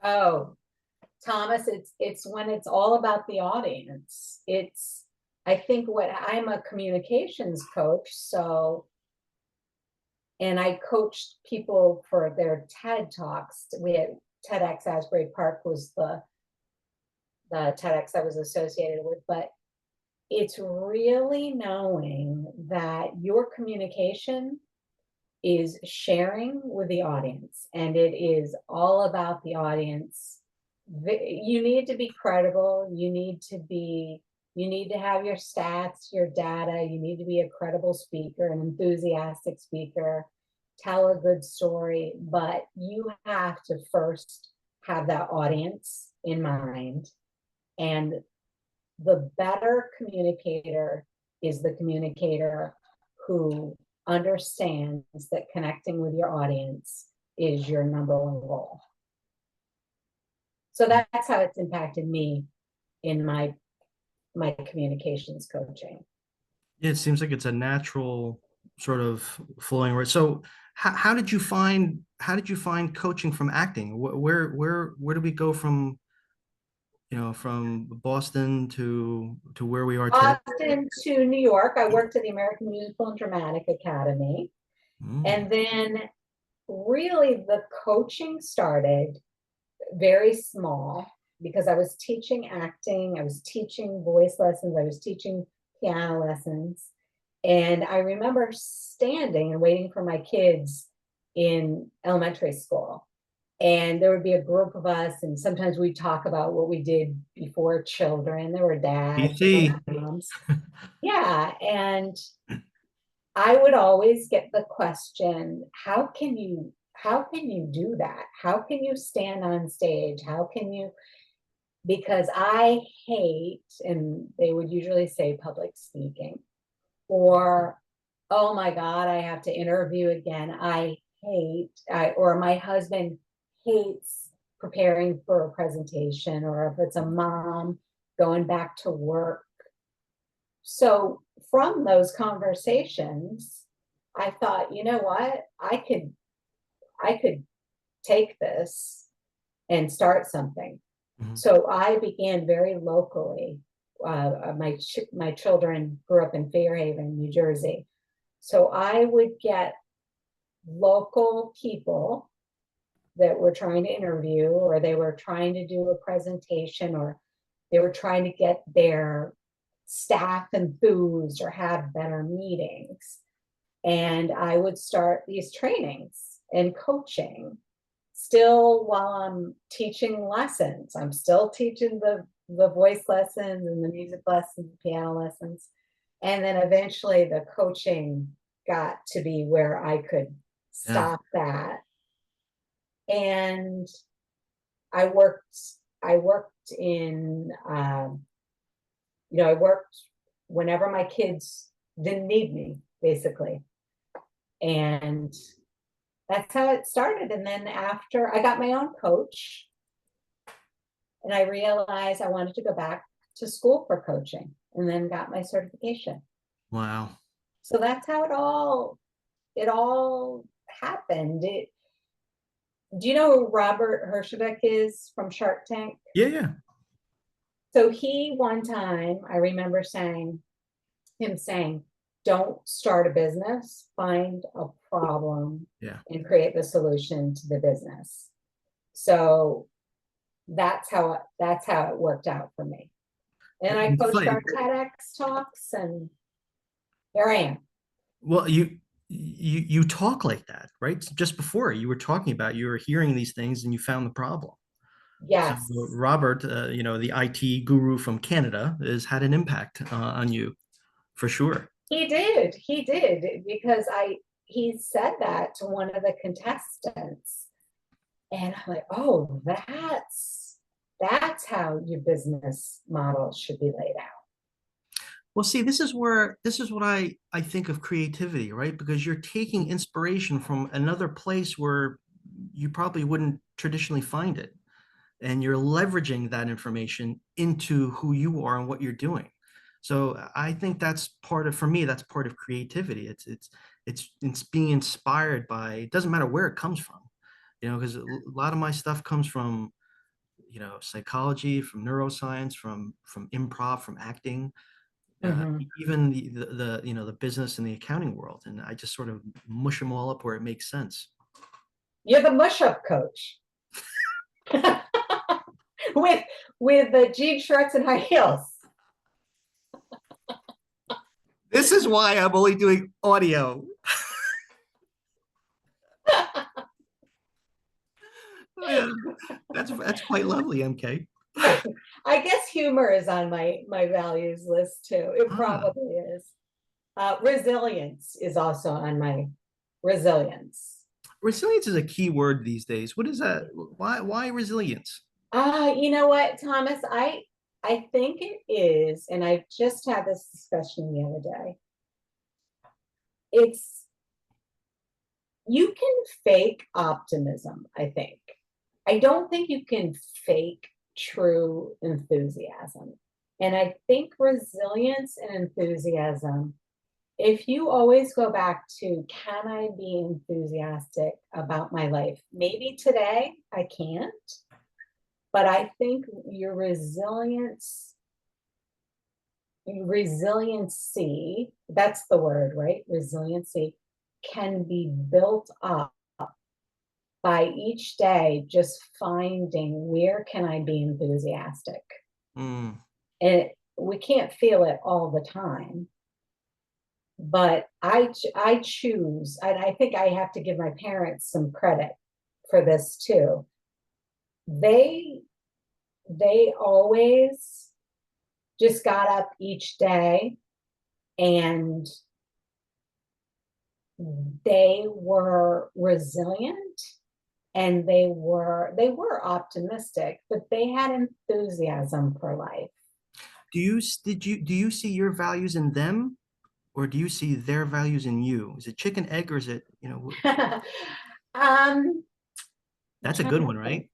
Oh, Thomas, it's when it's all about the audience. It's I think what I'm a communications coach, so and I coached people for their TED Talks. We had TEDx Asbury Park was the TEDx I was associated with, but it's really knowing that your communication is sharing with the audience, and it is all about the audience. You need to be credible. You need to have your stats, your data. You need to be a credible speaker, an enthusiastic speaker, tell a good story, but you have to first have that audience in mind. And the better communicator is the communicator who understands that connecting with your audience is your number one goal. So that's how it's impacted me in my communications coaching. Yeah, it seems like it's a natural sort of flowing right. So how did you find coaching from acting? Where do we go from, from Boston to where we are today? Boston to New York, I worked at the American Musical and Dramatic Academy. Mm. And then really the coaching started very small because I was teaching acting, I was teaching voice lessons, I was teaching piano lessons. And I remember standing and waiting for my kids in elementary school. And there would be a group of us, and sometimes we'd talk about what we did before children. There were dads, there DC. were moms. Yeah. And I would always get the question, how can you do that? How can you stand on stage? How can you, because I hate, and they would usually say public speaking, or, oh my God, I have to interview again. Or my husband hates preparing for a presentation, or if it's a mom going back to work. So from those conversations, I thought, you know what, I could take this and start something. Mhm. So I began very locally. My children grew up in Fairhaven, New Jersey. So I would get local people that were trying to interview, or they were trying to do a presentation, or they were trying to get their staff enthused or have better meetings. And I would start these trainings and coaching still while I'm teaching lessons. I'm still teaching the voice lessons and the music lessons, piano lessons. And then eventually the coaching got to be where I could Yeah. stop that. And I worked, I worked in, I worked whenever my kids didn't need me, basically. And that's how it started. And then after I got my own coach, and I realized I wanted to go back to school for coaching, and then got my certification. Wow. So that's how it all happened. Do you know who Robert Herjavec is from Shark Tank? Yeah, yeah. So he one time, I remember him saying, don't start a business, find a problem Yeah. and create the solution to the business. So that's how it worked out for me. And I It's coached funny. our TEDx talks, and here I am. Well, you talk like that, right? Just before you were talking about, you were hearing these things and you found the problem. So Yes, Robert, the IT guru from Canada, has had an impact on you for sure. he did, because he said that to one of the contestants. And I'm like, oh, that's how your business model should be laid out. Well, see, this is what I think of creativity, right? Because you're taking inspiration from another place where you probably wouldn't traditionally find it, and you're leveraging that information into who you are and what you're doing. So I think that's part of, for me, that's part of creativity. It's being inspired by, it doesn't matter where it comes from, because a lot of my stuff comes from, psychology, from neuroscience, from improv, from acting, Mhm. even the business and the accounting world, and I just sort of mush them all up where it makes sense. You're the mush-up coach with the jean shorts and high heels. This is why I'm only doing audio. Yeah, that's quite lovely, MK. I guess humor is on my values list too. It Ah, probably is. Resilience is also on my resilience. resilience is a key word these days. What is that? Why resilience? You know what, Thomas? I think it is, and I just had this discussion the other day. It's you can fake optimism, I think. I don't think you can fake true enthusiasm. And I think resilience and enthusiasm, if you always go back to, can I be enthusiastic about my life? Maybe today I can't, but I think your resiliency, that's the word, right? Resiliency can be built up by each day just finding where can I be enthusiastic. Mm. And we can't feel it all the time, but I choose, and I think I have to give my parents some credit for this too. They they always just got up each day and they were resilient and they were optimistic, but they had enthusiasm for life. Do you see your values in them, or do you see their values in you? Is it chicken egg, or is it, um that's a good one, right?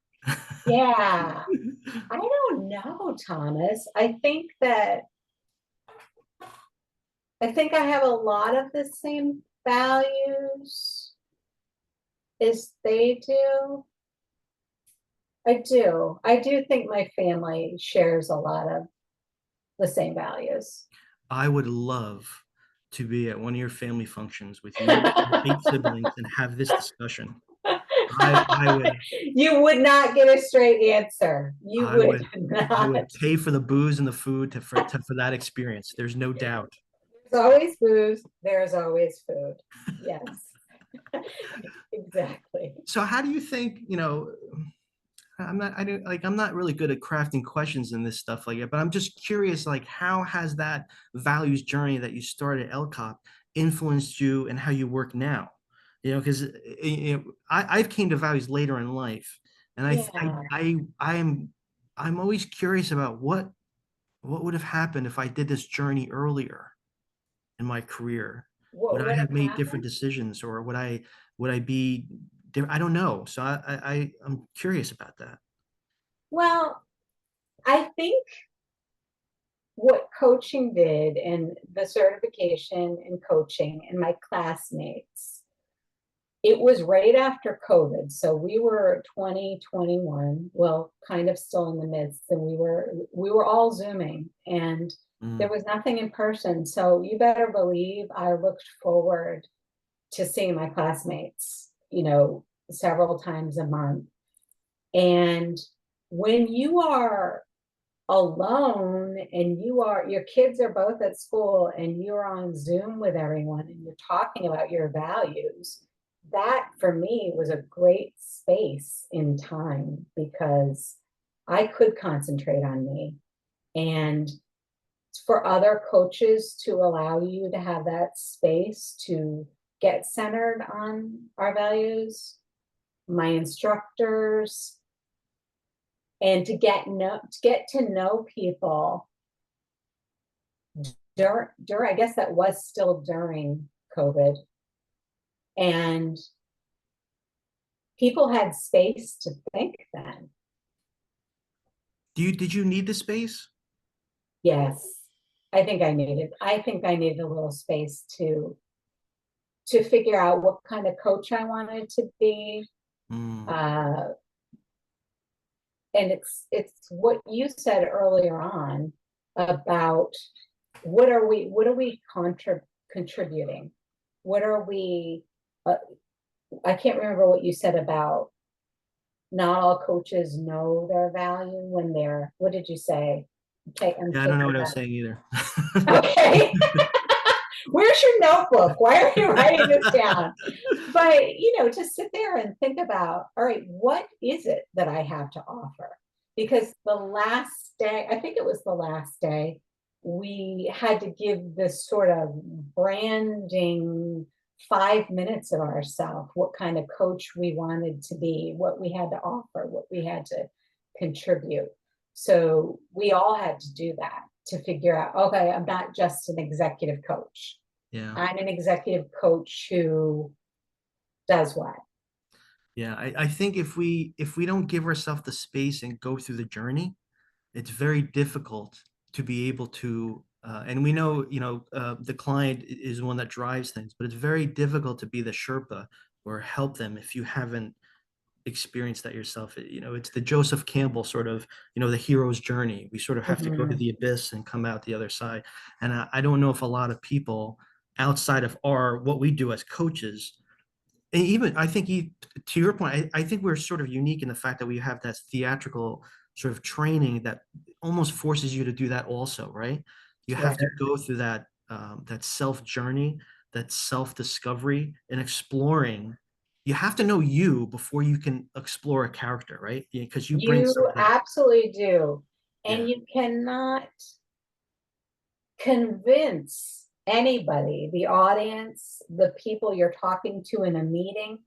yeah, I don't know, Thomas. I think I have a lot of the same values as they do. I do think my family shares a lot of the same values. I would love to be at one of your family functions with you and your 8 siblings and have this discussion. I would You would not get a straight answer. You I would would I not. would pay for the booze and the food for that experience. There's no doubt. There's always booze. There's always food. Yes, exactly. So how do you think, I'm not really good at crafting questions and this stuff like that, but I'm just curious, like, how has that values journey that you started at LCOP influenced you and how you work now? Because I've came to values later in life, and Yeah. I'm always curious about what would have happened if I did this journey earlier in my career. Would What I would have have made different happened? decisions, or would I be different? I don't know. So I'm curious about that. Well, I think what coaching did and the certification in coaching and my classmates, it was right after COVID. So we were 2021, well, kind of still in the midst, and we were all Zooming and there Mm. was nothing in person. So you better believe I looked forward to seeing my classmates, several times a month. And when you are alone and your kids are both at school and you're on Zoom with everyone and you're talking about your values, that for me was a great space in time because I could concentrate on me. And for other coaches to allow you to have that space to get centered on our values, my instructors, and to get to know people during I guess that was still during COVID, and people had space to think then. Did you need the space? Yes, I think I needed a little space to figure out what kind of coach I wanted to be. Mm. Uh, and it's what you said earlier on about what are we contributing? What are we, uh, I can't remember what you said about not all coaches know their value when they're, what did you say? Okay, I'm Yeah, I don't know taking what I was that. saying either. Okay. Where's your notebook? Why are you writing this down? But, to sit there and think about, all right, what is it that I have to offer? Because the last day, I think it was the last day, we had to give this sort of branding 5 minutes of ourselves, what kind of coach we wanted to be, what we had to offer, what we had to contribute. So we all had to do that to figure out, okay, I'm not just an executive coach. Yeah. I'm an executive coach who does what? Yeah. I think if we don't give ourselves the space and go through the journey, it's very difficult to be able to and we know, the client is one that drives things, but it's very difficult to be the Sherpa or help them if you haven't experienced that yourself. It's the Joseph Campbell sort of, the hero's journey. We sort of have to go to Mhm. the abyss and come out the other side. And I don't know if a lot of people outside of what we do as coaches, and even I think to your point, I think we're sort of unique in the fact that we have that theatrical sort of training that almost forces you to do that also, right? You have Right. to go through that self journey, that self discovery and exploring. You have to know you before you can explore a character, right? Because you bring You something. absolutely do. And Yeah, you cannot convince anybody, the audience, the people you're talking to in a meeting,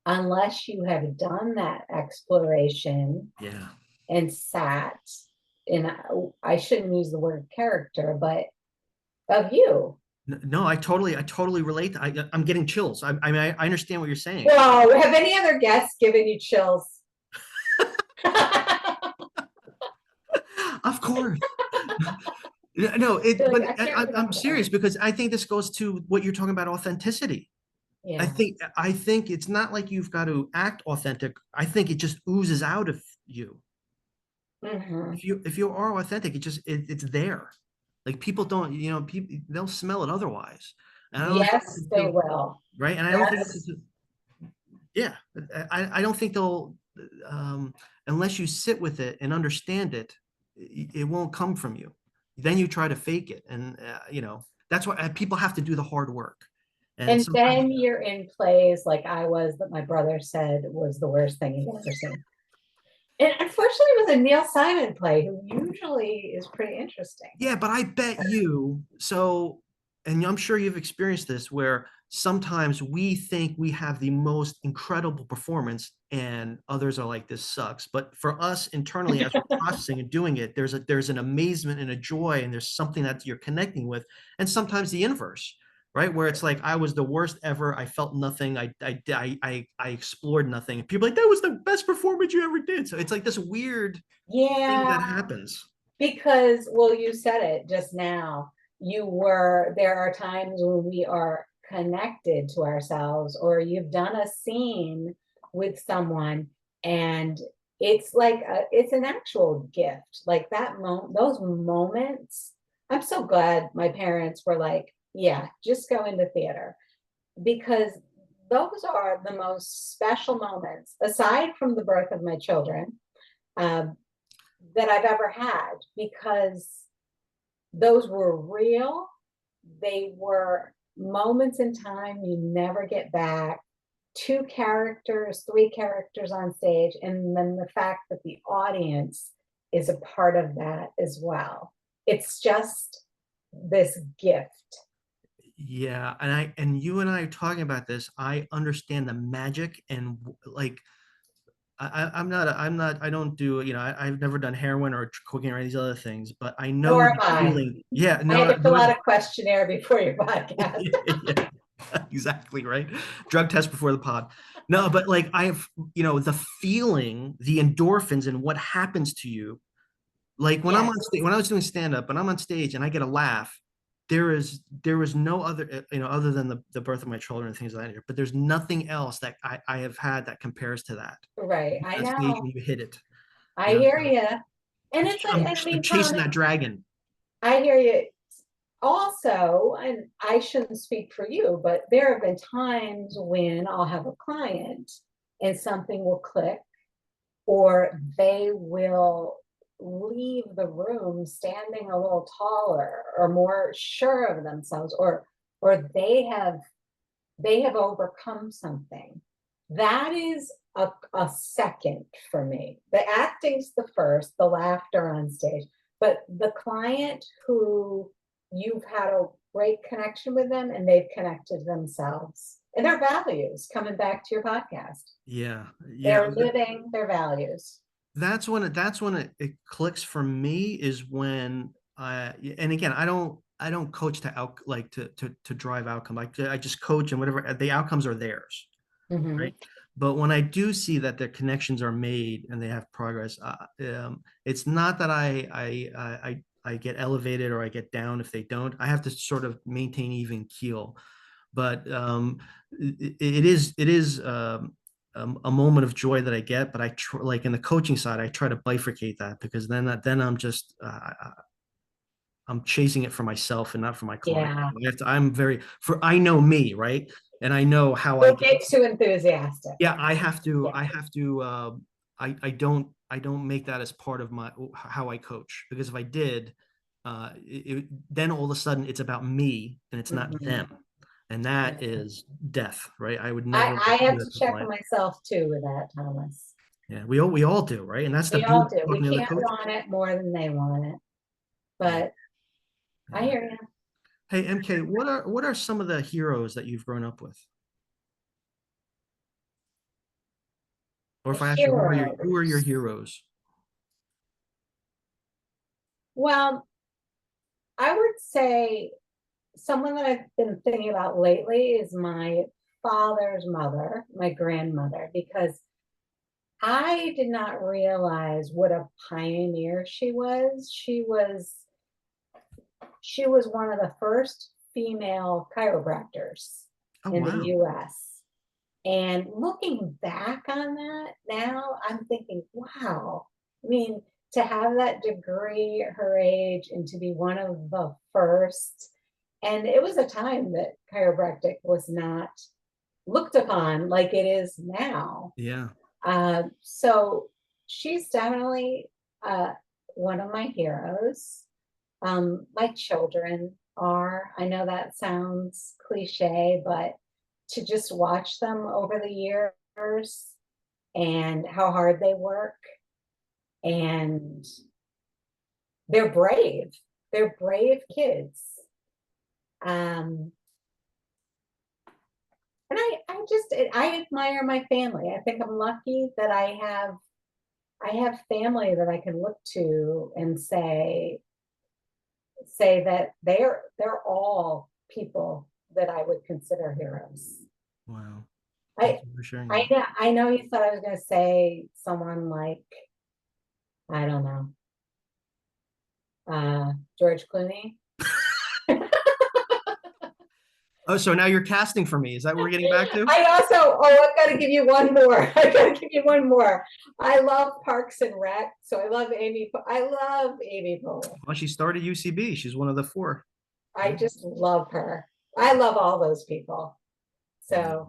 unless you have done that exploration yeah. and sat in, I shouldn't use the word character, but of you. No, I totally relate. I'm getting chills. I mean, I understand what you're saying. Whoa, have any other guests given you chills? Of course. No, You're like, but I can't I'm remember. serious because I think this goes to what you're talking about, authenticity. I Yeah. think I think it's not like you've got to act authentic. I think it just oozes out of you. Hmm. If you are authentic, it's there. Like people don't, people they'll smell it otherwise. And I don't think Yes, they will. right. And I don't think Yes. yeah, I don't think they'll unless you sit with it and understand it, it won't come from you. Then you try to fake it, and that's why people have to do the hard work. And And sometimes, then you're in plays like I was, that my brother said was the worst thing he'd ever seen. And unfortunately, it was a Neil Simon play, who usually is pretty interesting. yeah, but I bet you so, and I'm sure you've experienced this where sometimes we think we have the most incredible performance and others are like, this sucks. But for us internally, as we're processing and doing it, there's an amazement and a joy, and there's something that you're connecting with. And sometimes the inverse, right? Where it's like, I was the worst ever. I felt nothing. I explored nothing. And people are like, that was the best performance you ever did. So it's like this weird thing Yeah, that happens. because, well, you said it just now. There are times when we are connected to ourselves, or you've done a scene with someone, and it's an actual gift. Like those moments. I'm so glad my parents were like, yeah, just go into theater, because those are the most special moments, aside from the birth of my children, um, that I've ever had, because those were real. They were moments in time you never get back. Two characters, three characters on stage, and then the fact that the audience is a part of that as well. It's just this gift. Yeah, and you and I are talking about this. I understand the magic and like I don't do, I've never done heroin or cooking or any of these other things, but I know Nor am the I. feeling. Yeah, I no, had to fill no, out a questionnaire before your podcast. yeah, exactly right. Drug test before the pod. No, but like I have, the feeling, the endorphins and what happens to you. Like when I'm Yes. on stage, when I was doing stand up and I'm on stage and I get a laugh, there is no other, other than the birth of my children and things like that. But there's nothing else that I have had that compares to that. Right. I That stage know. when you hit it. I Yeah, hear you. And it's like, I I'm mean, chasing Tommy, that dragon. I hear you. Also, and I shouldn't speak for you, but there have been times when I'll have a client and something will click, or they will leave the room standing a little taller or more sure of themselves, or they have overcome something. That is a second for me. The acting's the first, the laughter on stage, but the client who you've had a great connection with them and they've connected themselves and their values, coming back to your podcast, Yeah, yeah. they're living their values. That's when it clicks for me, is when I, and again, I don't coach to out, like to drive outcome. I just coach, and whatever the outcomes are theirs, Mm-hmm. right? But when I do see that their connections are made and they have progress, it's not that I get elevated or I get down if they don't. I have to sort of maintain even keel. But it is a moment of joy that I get. But like in the coaching side, I try to bifurcate that, because then I'm just I'm chasing it for myself and not for my client. Yeah. I'm very, for I know me, right, and I know how I Don't get. get too enthusiastic. Yeah, Yeah. I have to I don't make that as part of my how I coach, because if I did, then all of a sudden it's about me and it's not Mhm. them, and that is death, right? I would I, never I do have that to to a check on client. myself too with that, Thomas. Yeah, we all do, right? And that's the We all beauty do. of We talking to other can't coaches. want it more than they want it. Yeah, But I yeah. hear you. Hey, MK, what are some of the heroes that you've grown up with? Or The if I ask you, who are your heroes. heroes? Well, I would say someone that I've been thinking about lately is my father's mother, my grandmother, because I did not realize what a pioneer she was. She was one of the first female chiropractors Oh, in the wow. US. And looking back on that now, I'm thinking, wow. I mean, to have that degree at her age and to be one of the first. And it was a time that chiropractic was not looked upon like it is now. Yeah. So she's definitely uh, one of my heroes. My children are, I know that sounds cliche, but to just watch them over the years and how hard they work, and they're brave. They're brave kids. Um, and I admire my family. I think I'm lucky that I have family that I can look to and say that they're all people that I would consider heroes. Wow. Thank I you for sharing I that. know I know you thought I was gonna say someone like, I don't know, George Clooney. Oh, so now you're casting for me. Is that what we're getting back to? I've got to give you one more. I got to give you one more. I love Parks and Rec, so I love Amy. I love Amy Poehler. Well, she started UCB. She's one of the four. I Right? just love her. I love all those people. Yeah.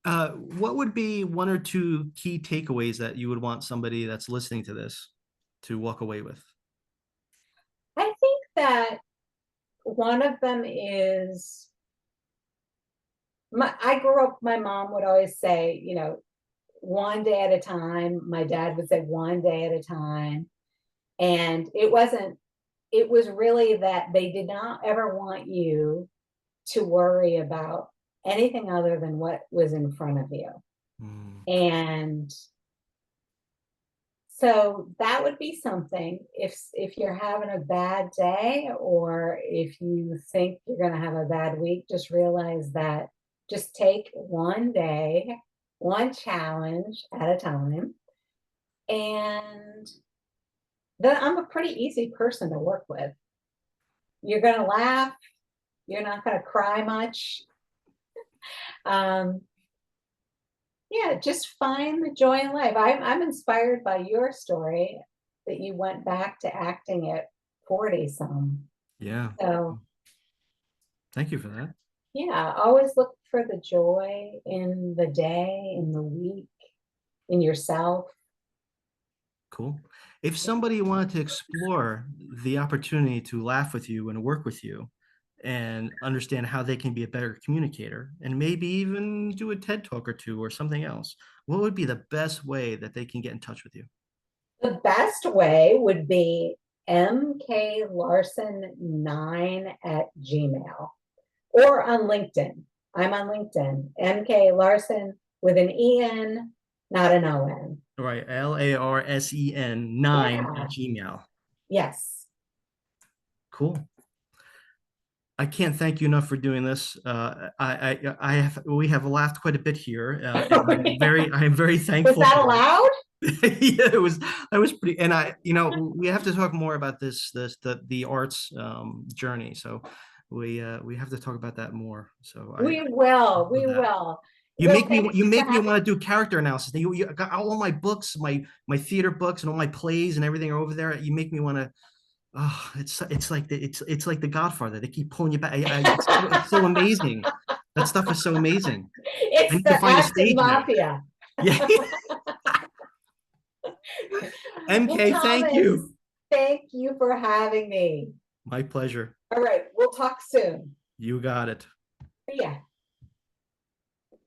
So What would be one or two key takeaways that you would want somebody that's listening to this to walk away with? I think that one of them is I grew up, my mom would always say, one day at a time. My dad would say one day at a time. And it was really that they did not ever want you to worry about anything other than what was in front of you. Mm, And so that would be something. If you're having a bad day, or if you think you're going to have a bad week, just realize that just take one day, one challenge at a time. And then I'm a pretty easy person to work with. You're going to laugh, you're not going to cry much. Um, Yeah, just find the joy in life. I'm inspired by your story that you went back to acting at 40 some. Yeah. So Thank you for that. yeah, always look for the joy in the day, in the week, in yourself. Cool. If somebody wanted to explore the opportunity to laugh with you and work with you and understand how they can be a better communicator and maybe even do a TED talk or two or something else, what would be the best way that they can get in touch with you? The best way would be mklarsen9 at Gmail or on LinkedIn. I'm on LinkedIn. MK Larsen with an EN, not an ON. All right, LARSEN9 at Yeah. Gmail. Yes. Cool. I can't thank you enough for doing this. I have we have laughed quite a bit here, and I am very Was thankful that for it. allowed? Yeah, it was I was pretty, and we have to talk more about the arts journey. So we have to talk about that more. So I We will. love We that. will. Will, thank You you for make me having. want to do character analysis. You got all my books, my theater books, and all my plays and everything are over there. You make me want to. Oh, it's like The Godfather. They keep pulling you back. It's so amazing. That stuff is so amazing. I It's need to the find a acting stage now. mafia. Yeah. Well, MK, thank Thomas, you. thank you for having me. My pleasure. All right, we'll talk soon. You got it. See ya.